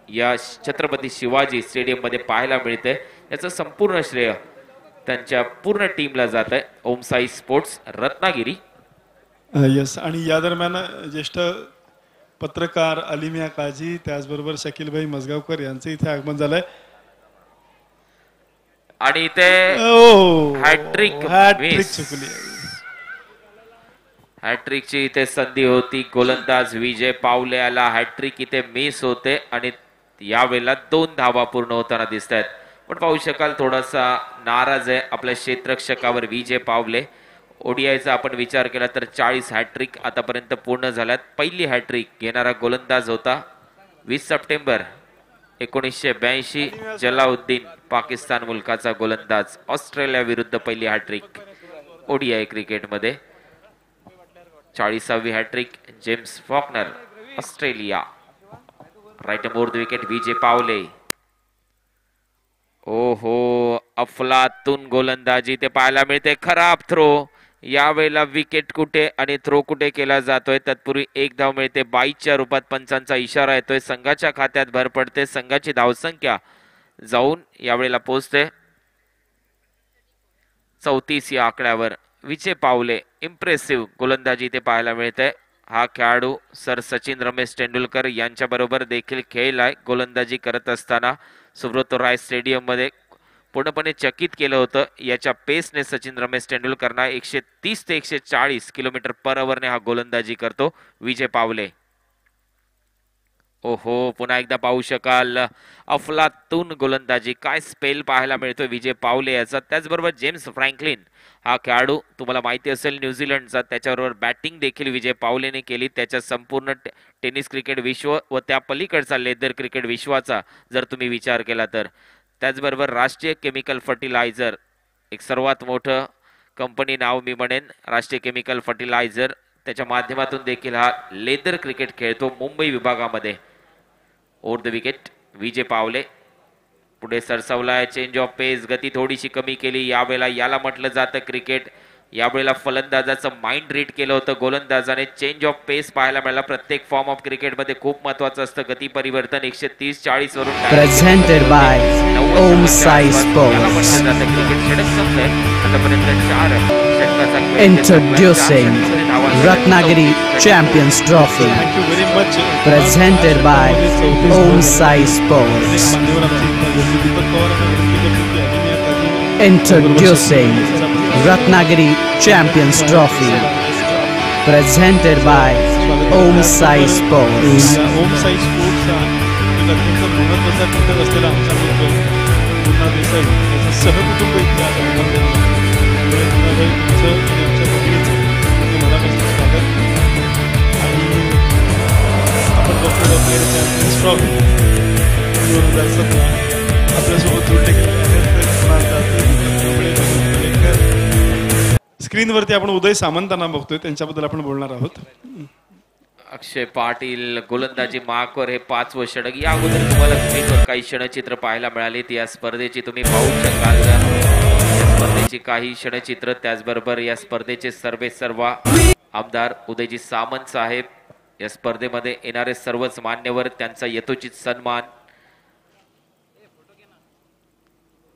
Speaker 1: या छत्रपती शिवाजी स्टेडियम मध्ये पाहायला मिळते. याचं संपूर्ण श्रेय त्यांच्या पूर्ण टीमला जात आहे. ओम साई स्पोर्ट्स रत्नागिरी.
Speaker 2: यस, आणि या दरम्यान ज्येष्ठ पत्रकार अलिमिया काजी त्याचबरोबर शकीलभाई मजगावकर यांचं इथे आगमन झालंय.
Speaker 1: आणि इथे हॅट्रिक
Speaker 2: चुकली.
Speaker 1: हॅट्रिकची इथे संधी होती. गोलंदाज विजय पावले याला हॅट्रिक इथे मिस होते आणि यावेळेला 2 धावा पूर्ण होताना दिसत आहेत. पण पाहू शकाल थोडासा नाराज आहे आपल्या क्षेत्ररक्षकावर विजय पावले. ओडीआयचा आपण विचार केला तर 40 हॅट्रिक आतापर्यंत पूर्ण झाल्यात. पहिली हॅट्रिक घेणारा गोलंदाज होता 20 सप्टेंबर 1982 जलाउद्दीन, पाकिस्तान मुलकाचा गोलंदाज. ऑस्ट्रेलिया विरुद्ध पहिली हॅट्रिक ओडीआय क्रिकेटमध्ये. 40वी hattrick James Faulkner Australia. Right more the wicket Vijay Pawale. ओहो, अफलातून गोलंदाजी ते पाहायला मिळते. खराब थ्रो. यावेळेला विकेट कुठे आणि थ्रो कुठे केला जातोय. तत्पूर्वी 1 धाव मिळते. 22च्या रूपात पंचांचा इशारा येतोय. संघाच्या खात्यात भर पडते. संघाची धावसंख्या जाऊन यावेळेला पोहोचते 34 या आकड्यावर. विजय पावले इम्प्रेसिव्ह गोलंदाजी इथे पाहायला मिळते. हा खेळाडू सर सचिन रमेश तेंडुलकर यांच्या बरोबर देखील खेळलाय गोलंदाजी करत असताना. सुब्रतो राय स्टेडियम मध्ये पूर्णपणे चकित केलं होतं याच्या पेसने. सचिन रमेश तेंडुलकरना 130 ते 140 किलोमीटर पर आवरने हा गोलंदाजी करतो विजय पावले. ओहो, पुन्हा एकदा पाहू शकाल अफलातून गोलंदाजी. काय स्पेल पाहायला मिळतोय विजय पावले याचा. त्याचबरोबर जेम्स फ्रँकलिन हा खेळाडू तुम्हाला माहिती असेल न्यूझीलंडचा. त्याच्याबरोबर बॅटिंग देखील विजय पावलेने केली. त्याच्या संपूर्ण टेनिस क्रिकेट विश्व व त्या पलीकडचा लेदर क्रिकेट विश्वाचा जर तुम्ही विचार केला तर. त्याचबरोबर राष्ट्रीय केमिकल फर्टिलायझर, एक सर्वात मोठं कंपनी नाव मी म्हणेन राष्ट्रीय केमिकल फर्टिलायझर, त्याच्या माध्यमातून देखील हा लेदर क्रिकेट खेळतो मुंबई विभागामध्ये. ओव्हर द विकेट विजय पावले. पुढे सरसावलाय. चेंज ऑफ पेस, गती थोडीशी कमी केली. यावेळेला याला म्हटलं जातं क्रिकेट. यावेळेला फलंदाजाचं माइंड रीड केलं होतं गोलंदाजाने. चेंज ऑफ पेस पाहायला मिळाला. प्रत्येक फॉर्म ऑफ क्रिकेटमध्ये खूप महत्वाचं असतं गती परिवर्तन. 130-40 वरून
Speaker 4: presented by Om Sai Sports.
Speaker 1: Cricket षटक संपलंय आतापर्यंत 4 षटकाचा खेळ.
Speaker 4: Introducing Ratnagiri Champions Trophy.
Speaker 2: Thank you very much.
Speaker 4: Presented by Om Sai Sports. Introducing Ratnagiri Champions Trophy, presented by Om Sai Sports.
Speaker 2: Om Sai Sports एक अत्यंत महत्त्वाचा घटक असलेला आमचा मित्र पुन्हा देसाई याचं सहकुटुंब इथे आमच्या पत्नीचं मनापासून स्वागत. आणि आपण बघतो चॅम्पियन्स ट्रॉफी 2017 आपल्यासोबत जोडले गेले आहेत. स्क्रीनवरती आपण उदय सामंतांना बघतोय, त्यांच्याबद्दल आपण बोलणार आहोत.
Speaker 1: अक्षय पाटील गोलंदाजी मार्कवर हे 5वं षटक. या अगोदर तुम्हाला स्क्रीनवर काही क्षणचित्र पाहायला मिळालीत या स्पर्धेची. तुम्ही पाहू शकाल या स्पर्धेची काही क्षणचित्र. त्याचबरोबर या स्पर्धेचे सर्वेसर्वा आमदार उदयजी सामंत साहेब, या स्पर्धेमध्ये येणारे सर्वच मान्यवर, त्यांचा यथोचित सन्मान.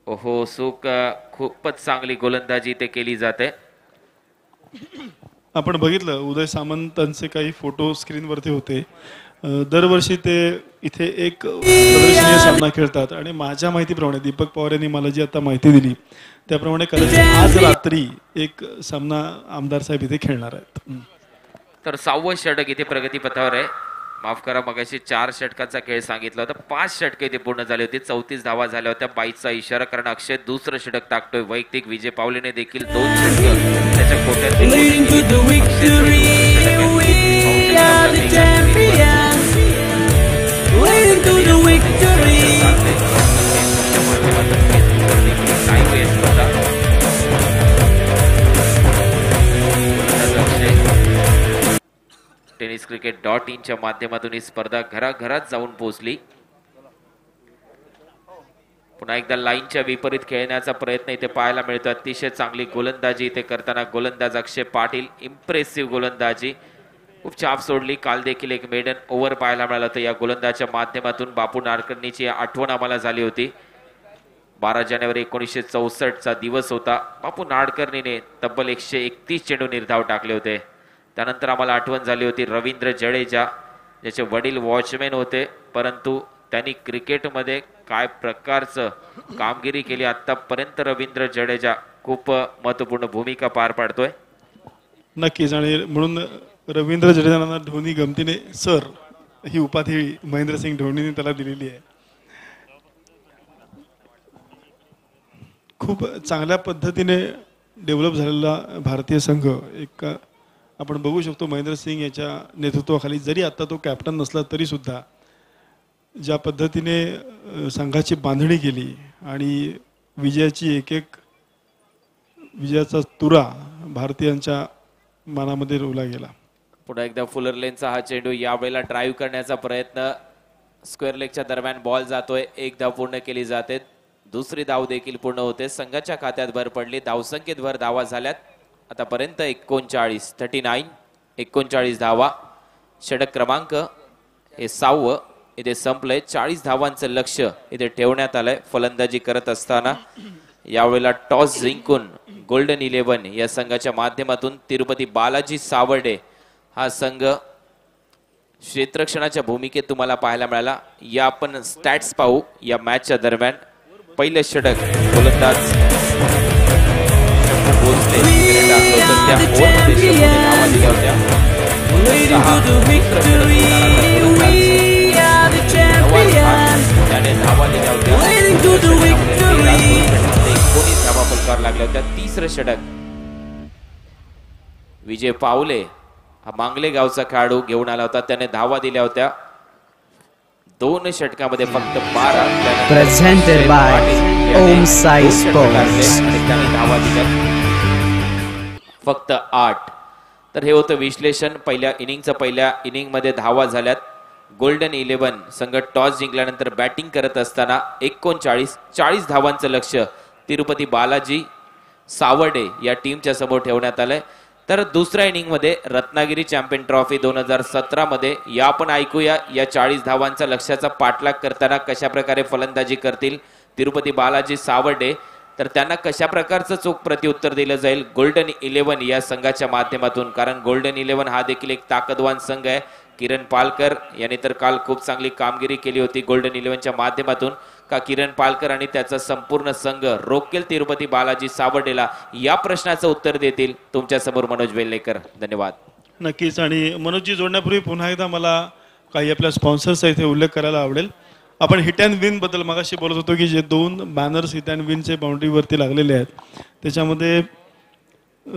Speaker 1: ओहो, सुख खूपच चांगली गोलंदाजी इथे केली जाते.
Speaker 2: आपण बघितलं उदय सामंतांचे काही फोटो स्क्रीनवरती होते. दरवर्षी ते इथे एक प्रदर्शनीय सामना खेळतात आणि माझ्या माहितीप्रमाणे दीपक पवार यांनी मला जी आता माहिती दिली त्याप्रमाणे कदाचित आज रात्री एक सामना आमदार साहेब इथे खेळणार आहेत.
Speaker 1: तर 6वं षटक इथे प्रगतीपथावर आहे. माफ करा, मगाशी 4 षटकाचा खेळ सांगितला होता. 5 षटके इथे पूर्ण झाली होती. 34 धावा झाल्या होत्या. 22चा इशारा, कारण अक्षय 2रं षटक टाकतोय. वैयक्तिक विजय पावलेने देखील 2 षटक त्याच्या कोट्यात.
Speaker 4: to the victory.
Speaker 1: Tennis cricket.in माध्यमातून ही स्पर्धा घराघरात जाऊन पोहोचली. पुन्हा एकदा लाईनच्या विपरीत खेळण्याचा प्रयत्न इथे पाहायला मिळतो. अतिशय चांगली गोलंदाजी इथे करताना गोलंदाज अक्षय पाटील, इम्प्रेसिव्ह गोलंदाजी, खूप छाप सोडली. काल देखील एक मेडन ओव्हर पाहायला मिळालं होतं या गोलंदाजाच्या माध्यमातून. बापू नाडकर्णीची आठवण आम्हाला झाली होती. 12 जानेवारी 1964चा दिवस होता. बापू नाडकर्णीने तब्बल 131 चेंडू निर्धाव टाकले होते. त्यानंतर आम्हाला आठवण झाली होती रवींद्र जडेजा, ज्याचे वडील वॉचमॅन होते, परंतु त्यांनी क्रिकेटमध्ये काय प्रकारचं कामगिरी केली आतापर्यंत. रवींद्र जडेजा खूप महत्त्वपूर्ण भूमिका पार पाडतोय.
Speaker 2: नक्कीच, आणि म्हणून रवींद्र जडेजांना धोनी गमतीने सर ही उपाधी महेंद्रसिंग धोनीने त्याला दिलेली आहे. खूप चांगल्या पद्धतीने डेव्हलप झालेला भारतीय संघ एक आपण बघू शकतो. महेंद्रसिंग याच्या नेतृत्वाखाली, जरी आता तो कॅप्टन नसला तरी सुद्धा ज्या पद्धतीने संघाची बांधणी केली आणि विजयाची एक विजयाचा तुरा भारतीयांच्या मनामध्ये रोवला गेला.
Speaker 1: पुन्हा एकदा फुलर लेनचा हा चेंडू, यावेळेला ड्राईव्ह करण्याचा प्रयत्न, स्क्वेअर लेगच्या दरम्यान बॉल जातोय. एक धाव पूर्ण केली जाते, दुसरी धाव देखील पूर्ण होते. संघाच्या खात्यात भर पडली. धावसंख्येत भर धावा झाल्यात आतापर्यंत 39 धावा. षटक क्रमांक हे 6वं इथे संपलंय. 40 धावांचं लक्ष इथे ठेवण्यात आलंय फलंदाजी करत असताना. यावेळेला टॉस जिंकून गोल्डन 11 या संघाच्या माध्यमातून तिरुपती बालाजी सावर्डे हा संघ क्षेत्ररक्षणाच्या भूमिकेत तुम्हाला पाहायला मिळाला. या आपण स्टॅट्स पाहू या मॅचच्या दरम्यान. पहिलं षटक गोलंदाज लागल्या होत्या. तिसरं षटक विजय पावले हा मांगले गावचा खेळाडू घेऊन आला होता. त्याने धावा दिल्या होत्या. 2 षटकामध्ये फक्त 12.
Speaker 4: Presented by Om Sai Sports.
Speaker 1: धावा दिल्या फक्त 8. तर हे होतं विश्लेषण पहिल्या इनिंगमध्ये धावा झाल्यात. गोल्डन 11 संघ टॉस जिंकल्यानंतर बॅटिंग करत असताना 40 धावांचं लक्ष तिरुपती बालाजी सावर्डे या टीमच्या समोर ठेवण्यात आलंय. तर दुसऱ्या इनिंगमध्ये रत्नागिरी चॅम्पियन ट्रॉफी 2017 मध्ये या आपण ऐकूया या 40 धावांचा लक्ष्याचा पाठलाग करताना कशा प्रकारे फलंदाजी करतील तिरुपती बालाजी सावर्डे. तर त्यांना कशा प्रकारचं चोख प्रत्युत्तर दिलं जाईल गोल्डन 11 या संघाच्या माध्यमातून. कारण गोल्डन 11 हा देखील एक ताकदवान संघ आहे. किरण पालकर यांनी तर काल खूप चांगली कामगिरी केली होती गोल्डन 11च्या माध्यमातून. का किरण पालकर आणि त्याचा संपूर्ण संघ रोकेल तिरुपती बालाजी सावर्डेला, या प्रश्नाचं उत्तर देतील तुमच्या समोर मनोज वेल्लेकर. धन्यवाद.
Speaker 2: नक्कीच, आणि मनोजजी जोडण्यापूर्वी पुन्हा एकदा मला काही आपल्या स्पॉन्सर्सचा इथे उल्लेख करायला आवडेल. आपण हिट अँड विन बद्दल मगाशी बोलत होतो की जे 2 बॅनर्स हिट अँड विनचे बाउंड्रीवरती लागलेले आहेत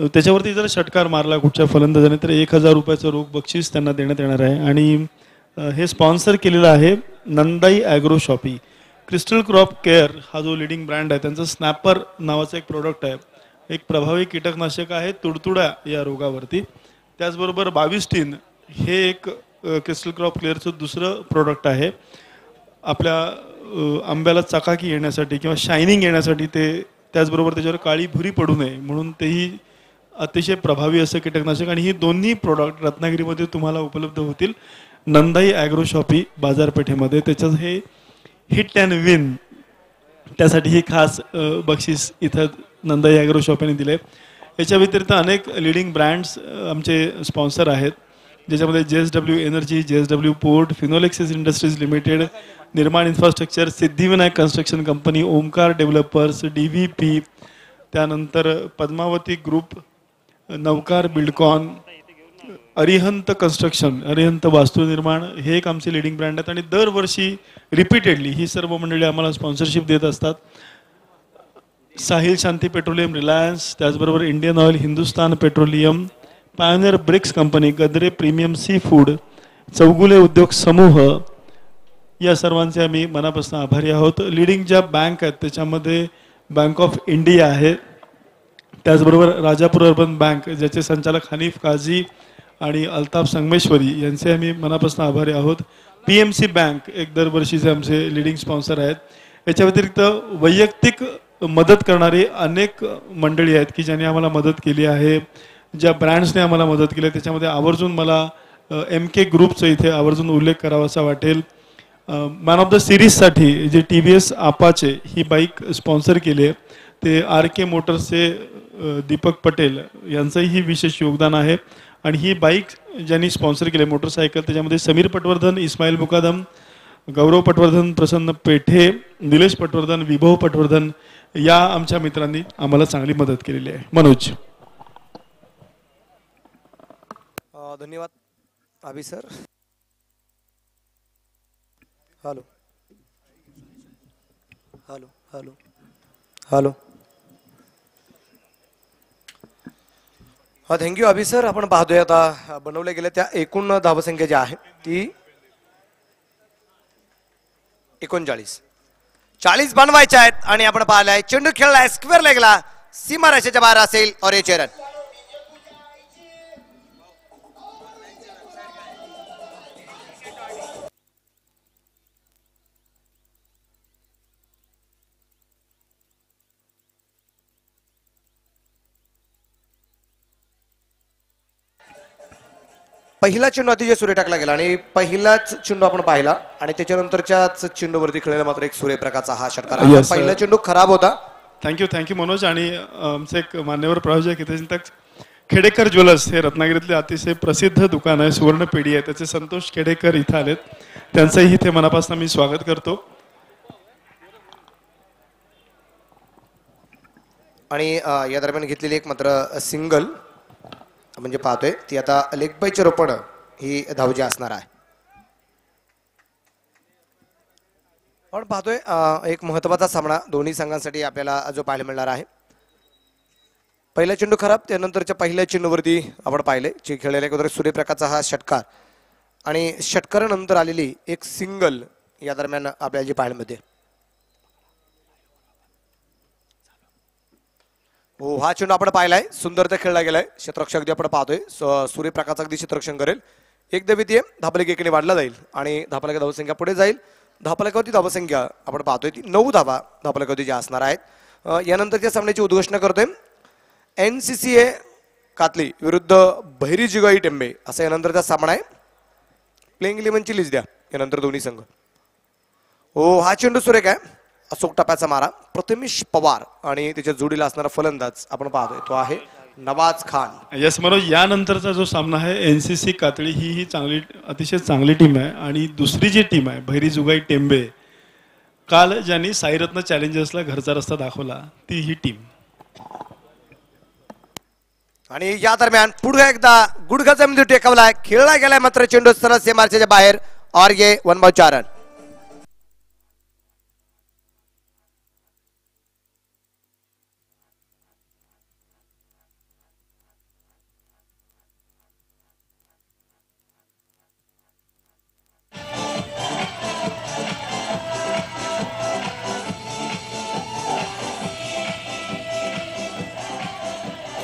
Speaker 2: त्याच्यावरती जर षटकार मारला कुठच्या फलंदाजाने तर 1000 रुपयाचं रोख बक्षीस त्यांना देण्यात येणार आहे. आणि हे स्पॉन्सर केलेलं आहे Nandai agro shoppe. Crystal crop care हा जो लिडिंग ब्रँड आहे त्यांचं स्नॅपर नावाचं एक प्रोडक्ट आहे. एक प्रभावी कीटकनाशक आहे तुडतुड्या या रोगावरती. त्याचबरोबर 22 हे एक क्रिस्टल क्रॉप क्लिअरचं दुसरं प्रोडक्ट आहे. आपल्या आंब्याला चकाकी येण्यासाठी किंवा शायनिंग येण्यासाठी ते, त्याचबरोबर त्याच्यावर काळी भुरी पडू नये म्हणून तेही अतिशय प्रभावी असं कीटकनाशक. आणि ही दोन्ही प्रोडक्ट रत्नागिरीमध्ये तुम्हाला उपलब्ध होतील नंदाई ॲग्रो शॉपी बाजारपेठेमध्ये. त्याच्यात हे हिट अँड विन त्यासाठी ही खास बक्षीस इथं नंदाई ॲग्रो शॉपीने दिले. याच्या व्यतिरिक्त अनेक लिडिंग ब्रँड्स आमचे स्पॉन्सर आहेत ज्याच्यामध्ये JSW एनर्जी, JSW पोर्ट, फिनोलेक्सिस industries limited, Nirman infrastructure, Siddhivinayak construction company, Omkar developers, DVP, त्यानंतर पद्मावती ग्रुप, नवकार बिल्डकॉन, अरिहंत कन्स्ट्रक्शन, अरिहंत वास्तुनिर्माण हे एक आमचे लिडिंग ब्रँड आहेत. आणि दरवर्षी रिपीटेडली ही सर्व मंडळी आम्हाला स्पॉन्सरशिप देत असतात. साहिल शांती पेट्रोलियम, रिलायन्स, त्याचबरोबर Indian Oil, Hindustan Petroleum, Pioneer Bricks company, Gadre Premium Sea Food, Chougule उद्योग समूह, या सर्वांचे आम्ही मनापासून आभारी आहोत. लिडिंग ज्या बँक आहेत त्याच्यामध्ये बँक ऑफ इंडिया आहे, त्याचबरोबर राजापूर अर्बन बँक ज्याचे संचालक हनीफ काझी आणि अल्ताफ संगमेश्वरी यांचे आम्ही मनापासून आभारी आहोत. PMC बँक एक दरवर्षीचे आमचे लिडिंग स्पॉन्सर आहेत. याच्या व्यतिरिक्त वैयक्तिक मदत करणारी अनेक मंडळी आहेत की ज्यांनी आम्हाला मदत केली आहे, ज्या ब्रँड्सने आम्हाला मदत केली आहे. त्याच्यामध्ये आवर्जून मला MK ग्रुपचा इथे आवर्जून उल्लेख करावासा वाटेल. मॅन ऑफ द सिरीजसाठी जे TVS अपाचे ही बाईक स्पॉन्सर केली आहे ते RK मोटर्सचे दीपक पटेल यांचंही विशेष योगदान आहे. आणि ही बाईक ज्यांनी स्पॉन्सर केली मोटरसायकल त्याच्यामध्ये समीर पटवर्धन, इस्माईल मुकादम, गौरव पटवर्धन, प्रसन्न पेठे, निलेश पटवर्धन, विभव पटवर्धन या आमच्या मित्रांनी आम्हाला चांगली मदत केलेली आहे. मनोज.
Speaker 3: धन्यवाद Abhi sir. Hello hello hello hello. हा थँक्यू अभि सर. आपण पाहतोय आता बनवल्या गेल्या त्या एकूण धावसंख्या जी आहे ती 39 बनवायच्या आहेत. आणि आपण पाहिलाय चेंडू खेळलाय स्क्वेअर लेगला, सीमारेषेच्या बाहेर असेल और याचे रन. पहिला चेंडू अतिशय सूर्य टाकला गेला आणि पहिलाच चेंडू आपण पाहिला आणि त्याच्यानंतरच्याच चेंडूवरती खेळलेला मात्र एक सूर्यप्रकाशचा हा षटकार. पहिला चेंडू खराब होता.
Speaker 2: थँक्यू मनोज. आणि आमचे एक मान्यवर प्रायोजक हितेश खेडेकर ज्वेलर्स हे रत्नागिरीतले अतिशय प्रसिद्ध दुकान आहे, सुवर्ण पेढी आहे, त्याचे संतोष खेडेकर इथं आलेत. त्यांचंही इथे मनापासून मी स्वागत करतो.
Speaker 3: आणि या दरम्यान घेतलेली एक मात्र सिंगल म्हणजे पाहतोय ती आता लेग बायचे रोपण ही धावजी असणार आहे. आपण पाहतोय एक महत्वाचा सामना दोन्ही संघांसाठी आपल्याला जो पाहायला मिळणार आहे. पहिला चेंडू खराब, त्यानंतरच्या पहिल्या चेंडूवरती आपण पाहिले जे खेळलेल्या अगोदर सूर्यप्रकाशचा हा षटकार आणि षटकारानंतर आलेली एक सिंगल या दरम्यान आपल्याला जी पाहायला मिळते. हो, हा चेंडू आपण पाहिलाय, सुंदर ते खेळला गेलाय. क्षेत्ररक्षक अगदी आपण पाहतोय सूर्यप्रकाश अगदी क्षेत्ररक्षण करेल. एक द्वितीय धापलेक एकीने वाढला जाईल आणि धापलेक धावसंख्या पुढे जाईल. धापलेकावरती धावसंख्या आपण पाहतोय ती 9 धावा धापलेकावरती ज्या असणार आहेत. यानंतरच्या सामन्याची उद्घोषणा करतोय NCCA कातली विरुद्ध बहिरी जिगाई टेंबे असा यानंतरचा सामना आहे. प्लेइंग 11ची लिस्ट द्या यानंतर दोन्ही संघ. हो, हा चेंडू सुरेख आहे, अचूक टप्प्याचा मारा. प्रथमेश पवार आणि त्याच्या जोडीला असणारा फलंदाज आपण पाहतोय तो आहे नवाज खान.
Speaker 2: यस मनोज, यानंतरचा जो सामना आहे NCC कातळी ही चांगली अतिशय चांगली टीम आहे. आणि दुसरी जी टीम आहे बहिरी जुगाई टेंबे, काल ज्यांनी साईरत्न चॅलेंजर्सला घरचा रस्ता दाखवला ती ही टीम.
Speaker 3: आणि या दरम्यान पुढे एकदा गुडघा जमिनीवर टेकवलाय, खेळला गेलाय मात्र चेंडू सरळ सीमारेषेच्या बाहेर और ये 1/4 रन.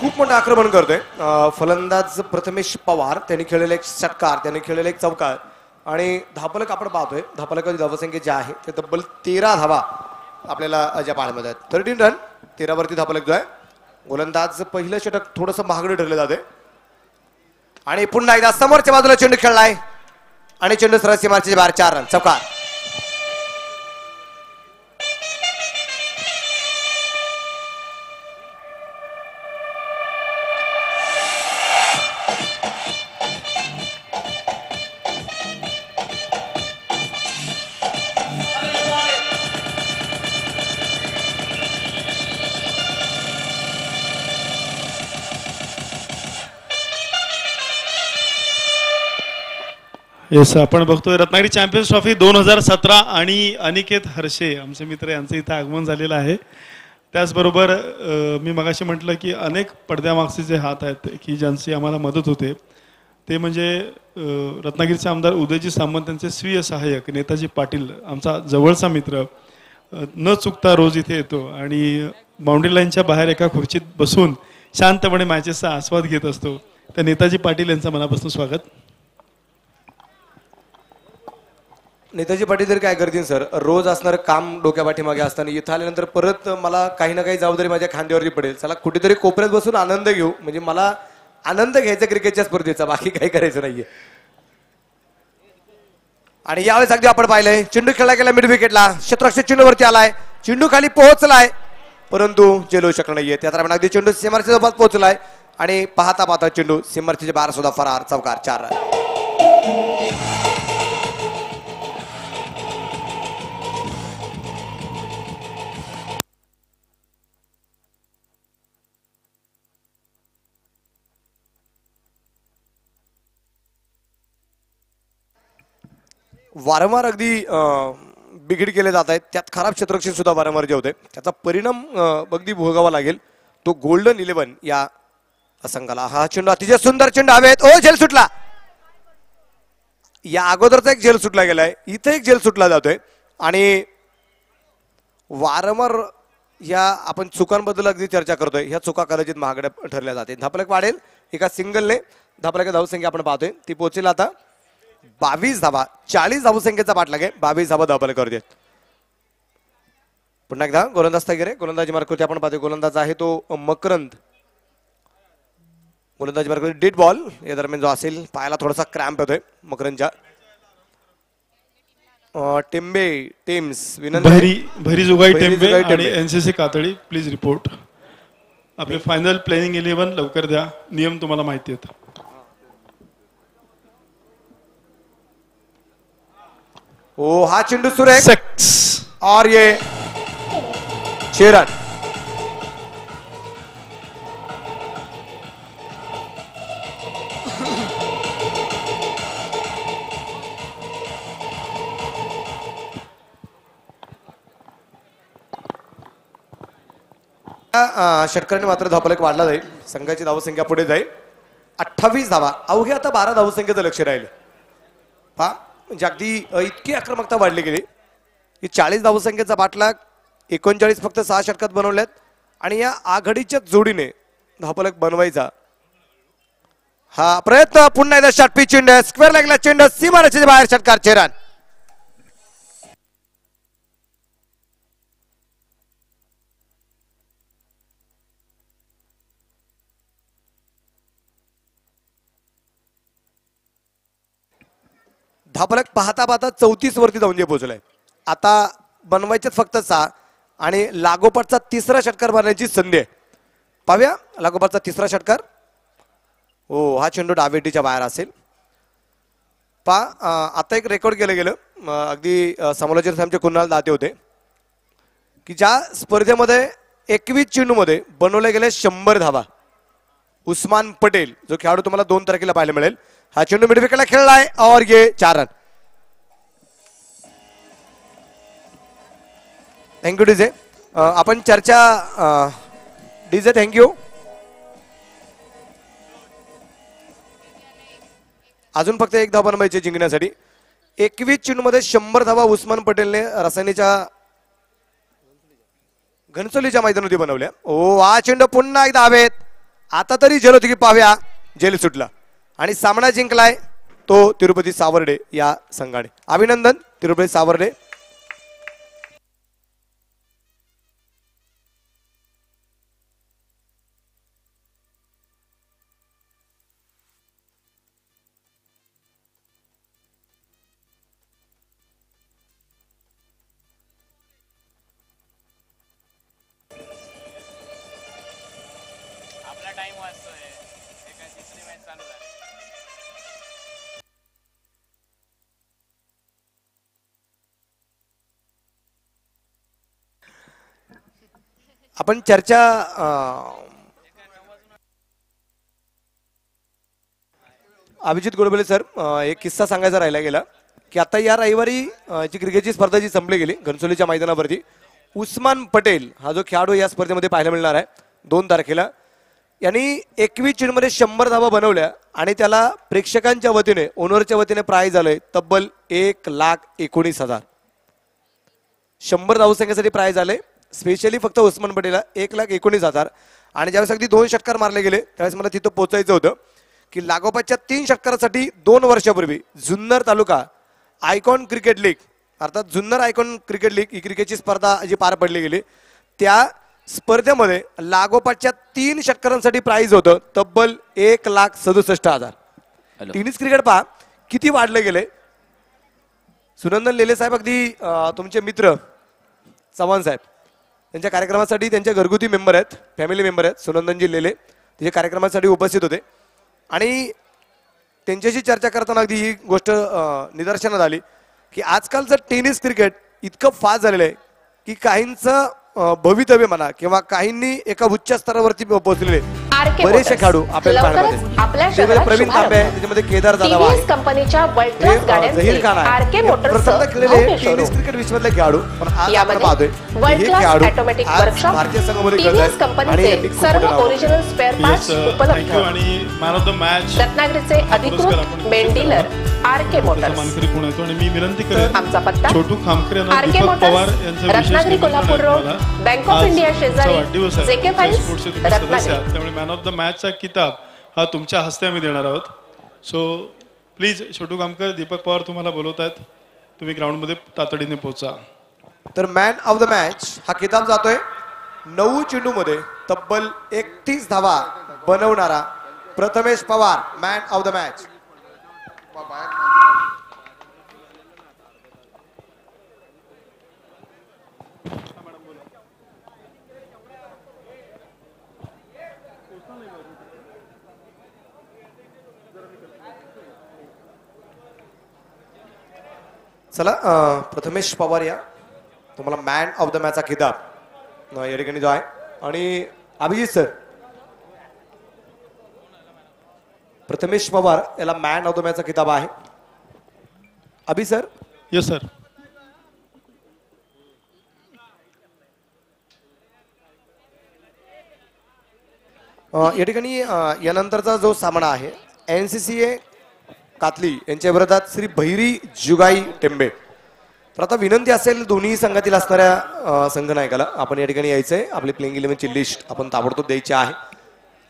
Speaker 3: खूप मोठं आक्रमण करतोय फलंदाज प्रथमेश पवार. त्यांनी खेळलेला एक षटकार, त्यांनी खेळलेला एक चौकार आणि धापलक आपण पाहतोय. धापलकाची धावसंख्या जी आहे ते तब्बल 13 धावा आपल्याला ज्या पाहायला मिळतात. 13 रन 13 वरती धापलक जो आहे. गोलंदाज पहिलं षटक थोडंसं महागडे ठरले जाते आणि पुन्हा एकदा समोरच्या बाजूला चेंडू खेळलाय आणि चेंडू सरळ सीमारेषेच्या बाहेर 4 रन चौकार.
Speaker 2: येस, आपण बघतोय रत्नागिरी चॅम्पियन्स ट्रॉफी 2017 आणि अनिकेत हर्षे आमचे मित्र यांचं इथं आगमन झालेलं आहे. त्याचबरोबर मी मगाशी म्हटलं की अनेक पडद्यामागचे जे हात आहेत की ज्यांची आम्हाला मदत होते, ते म्हणजे रत्नागिरीचे आमदार उदयजी सामंत यांचे स्वीय सहाय्यक नेताजी पाटील, आमचा जवळचा मित्र, न चुकता रोज इथे येतो आणि बाउंड्री लाईनच्या बाहेर एका खुर्चीत बसून शांतपणे मॅचेसचा आस्वाद घेत असतो. तर नेताजी पाटील यांचं मनापासून स्वागत.
Speaker 3: नेताजी पाटील तरी काय करतील सर, रोज असणारं काम डोक्या पाठीमागे असताना इथं आल्यानंतर परत मला काही ना काही जबाबदारी माझ्या खांद्यावरती पडेल. चला कुठेतरी कोपऱ्यात बसून आनंद घेऊ, म्हणजे मला आनंद घ्यायचा क्रिकेटच्या स्पर्धेचा, बाकी काही करायचं नाहीये. आणि यावेळेस अगदी आपण पाहिलंय चेंडू खेळला गेला मिड विकेटला, शतरक्षक चेंडूवरती आलाय, चेंडू खाली पोहोचलाय परंतु झेलू शकला नाहीये. त्या दरम्यान अगदी चेंडू सीमारेषेच्या जवळ पोहोचलाय आणि पाहता पाहता चेंडू सीमारेषेच्या बाहेर सुद्धा फरार, चौकार, 4 रन. वारंवार अगदी बिघड केले जात आहेत, त्यात खराब क्षेत्ररक्षण सुद्धा वारंवार जे होते त्याचा परिणाम अगदी भोगावा लागेल तो गोल्डन 11 या संघाला. हा चेंडू अतिशय सुंदर चेंडू हवेत, ओ झेल सुटला. या अगोदरचा एक झेल सुटला गेलाय, इथे एक झेल सुटला जातोय आणि वारंवार या आपण चुकांबद्दल अगदी चर्चा करतोय, ह्या चुका कदाचित महागड्या ठरल्या जाते. धापलक वाढेल एका सिंगलने, धापलक धावसंख्या आपण पाहतोय ती पोहोचेल आता 22 धावा. 40 धावसंख्येचा पाठलाग आहे, 22 धावा धापलक करते. पुन्हा एकदा गोलंदाज गेले, गोलंदाजी मार्कवरती आपण पाहतोय गोलंदाज आहे तो मकरंद. गोलंदाजी मार्कवरती डेड बॉल, या दरम्यान जो असेल पायाला थोडासा क्रॅम्प होतोय मकरंदच्या. टेंबे टेम्स
Speaker 2: भरी जुगाई टेंबे आणि एनसीसी कातळी प्लीज रिपोर्ट. आपले फायनल प्लॅनिंग 11 लवकर द्या, नियम तुम्हाला माहिती आहेत.
Speaker 3: ओ हा चेंडू सुरेख
Speaker 2: 6
Speaker 3: और ये 6 रन. षटकाराने मात्र धावफलक वाढला जाईल, संघाची धावसंख्या पुढे जाईल 28 धावा. अवघ्या आता 12 धावसंख्येचं लक्ष राहिलं पहा, म्हणजे अगदी इतकी आक्रमकता वाढली गेली की 40 धावसंख्येचा पाठलाग 39 फक्त 6 षटकात बनवल्यात आणि या आघाडीच्या जोडीने धावफलक बनवायचा हा प्रयत्न. पुन्हा एकदा षटपी चेंडू स्क्वेअर लागला, चेंडू सीमारेषेच्या बाहेर, षटकार, 6 रन. धापलक पाहता पाहता 34 वरती जाऊन जे पोहोचलाय. आता बनवायचेच फक्त 6 आणि लागोपाठचा तिसरा षटकार मारण्याची संधी आहे. पाहूया लागोपाठचा तिसरा षटकार. हो हा चेंडू डावेटीच्या बाहेर असेल. आता एक रेकॉर्ड केलं गेलं, अगदी समालोचक आमचे कुणाल दाते होते की ज्या स्पर्धेमध्ये 21 चेंडूमध्ये बनवले गेले 100 धावा. उस्मान पटेल जो खेळाडू तुम्हाला 2 तारखेला पाहायला मिळेल, हा चेंडू मिड विकेटला खेळलाय और ये 4 रन. Thank you DJ. आपण चर्चा डीजे थँक्यू. अजून फक्त एक धावा बनवायची जिंकण्यासाठी. 21 चेंडूमध्ये 100 धावा उस्मान पटेलने रसायनीच्या घनसोलीच्या मैदानावरती बनवल्या. ओ हा चेंडू पुन्हा एकदा हवेत, आता तरी झेल होती की पाहूया, झेल सुटला आणि सामना जिंकलाय तो तिरुपती सावर्डे या संघाने. अभिनंदन तिरुपती सावर्डे. आपण चर्चा अभिजित गोडबोले सर, एक किस्सा सांगायचा राहिला गेला की आता या रविवारी जी क्रिकेटची स्पर्धा जी संपली गेली घनसोलीच्या मैदानावरती, उस्मान पटेल हा जो खेळाडू या स्पर्धेमध्ये पाहायला मिळणार आहे 2 तारखेला, यांनी 21 चेंडूमध्ये 100 धावा बनवल्या आणि त्याला प्रेक्षकांच्या वतीने ओनरच्या वतीने प्राइज आलंय तब्बल 1,19,000. 100 धावसंख्येसाठी प्राइज आले स्पेशली फक्त उस्मान पटेलला 1,19,000. आणि ज्यावेळेस अगदी 2 षटकार मारले गेले त्यावेळेस मला तिथं पोहोचायचं होतं की लागोपाठच्या 3 षटकारासाठी 2 वर्षापूर्वी जुन्नर तालुका आयकॉन क्रिकेट लीग अर्थात जुन्नर आयकॉन क्रिकेट लीग ही क्रिकेटची स्पर्धा जी पार पडली गेली त्या स्पर्धेमध्ये लागोपाठच्या 3 षटकारांसाठी प्राइज होतं तब्बल 1,67,000. टेनिस क्रिकेट पहा किती वाढले गेले. सुनंदन लेले साहेब अगदी तुमचे मित्र चव्हाण साहेब त्यांच्या कार्यक्रमासाठी त्यांचे घरगुती मेंबर आहेत फॅमिली मेंबर आहेत सुनंदनजी लेले त्याच्या कार्यक्रमासाठी उपस्थित होते आणि त्यांच्याशी चर्चा करताना अगदी ही गोष्ट निदर्शनात आली की आजकालचं टेनिस क्रिकेट इतकं फास्ट झालेलं आहे की काहींचं भवितव्य म्हणा किंवा काहींनी एका उच्च स्तरावरती पोहोचलेले बरेचसे खेळाडू आपल्याला पाहण्यामध्ये प्रवीण तांबे आहे त्याच्यामध्ये केदार जाधव आहे
Speaker 5: कंपनीच्या वर्ल्ड क्लास
Speaker 3: झहीर खान आहे प्रथमतः खेळलेले टेनिस क्रिकेट विश्वातले खेळाडू पण आज आपण पाहतोय हे खेळाडू आज भारतीय संघामध्ये खेळत आहेत आणि
Speaker 5: सर्व ओरिजिनल स्पेअर पार्ट्स उपलब्ध
Speaker 2: आणि मॅन ऑफ द मॅच
Speaker 5: रत्नागिरीचे अधिकृत मेन डीलर आरके मोटर्स
Speaker 2: मानकरी पुणे येतो आणि मी विनंती करेन
Speaker 5: आमचा पत्ता
Speaker 2: छोटू खामकर यांना
Speaker 5: आरके
Speaker 2: दीपक पवार
Speaker 5: मोटर्स
Speaker 2: यांचं विशेष
Speaker 5: Ratnagiri Kolhapur road bank of India शेजारी
Speaker 2: वाढदिवस आहे
Speaker 5: जेके फाइल्स
Speaker 2: स्पोर्ट्सचे तुम्ही सदस्य
Speaker 5: रत्नागिरी
Speaker 2: आहात त्यामुळे मॅन ऑफ द मॅचचा किताब हा तुमच्या हस्ते आम्ही देणार आहोत. सो प्लीज छोटू खामकर दीपक पवार तुम्हाला बोलवत आहेत तुम्ही ग्राउंडमध्ये तातडीने पोहोचा.
Speaker 3: तर मॅन ऑफ द मॅच हा किताब जातोय 9 चेंडूमध्ये तब्बल 31 धावा बनवणारा Prathamesh Pawar man of the match. चला प्रथमेश पवार या तुम्हाला मॅन ऑफ द मॅचचा किताब या ठिकाणी जो आहे आणि अभिजित सर प्रथमेश पवार याला मॅन ऑफ द मॅचचा किताब आहे. अभि सर.
Speaker 2: Yes sir.
Speaker 3: या ठिकाणी यानंतरचा जो सामना आहे NCCA कातली यांच्या विरोधात श्री भैरी जुगाई टेंबे. तर आता विनंती असेल दोन्ही संघातील असणाऱ्या संघनायकाला आपण या ठिकाणी यायचंय आपली प्लेइंग 11ची लिस्ट आपण ताबडतोब द्यायची आहे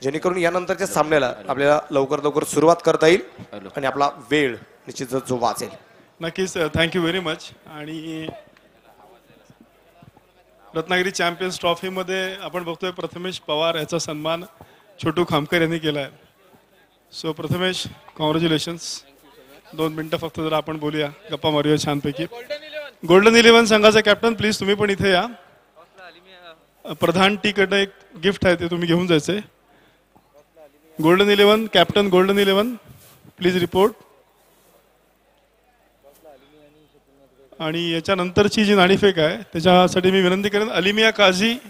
Speaker 3: जेणेकरून यानंतरच्या सामन्याला आपल्याला लवकर सुरुवात करता येईल आणि आपला वेळ निश्चितच जो वाचेल.
Speaker 2: नक्कीच थँक्यू व्हेरी मच. आणि रत्नागिरी चॅम्पियन्स ट्रॉफीमध्ये आपण बघतोय प्रथमेश पवार याचा सन्मान छोटू खामकर यांनी केला आहे. So Prathamesh congratulations. 2 मिनिटं फक्त जरा आपण बोलूया गप्पा मारूया छानपैकी. गोल्डन 11 संघाचा कॅप्टन प्लीज तुम्ही पण इथे या. प्रधान टी कडनं एक गिफ्ट आहे ते तुम्ही घेऊन जायचंय. Golden 11 captain golden 11 please report. आणि याच्यानंतरची जी नाणेफेक आहे त्याच्यासाठी मी विनंती करेन अलिमिया काझी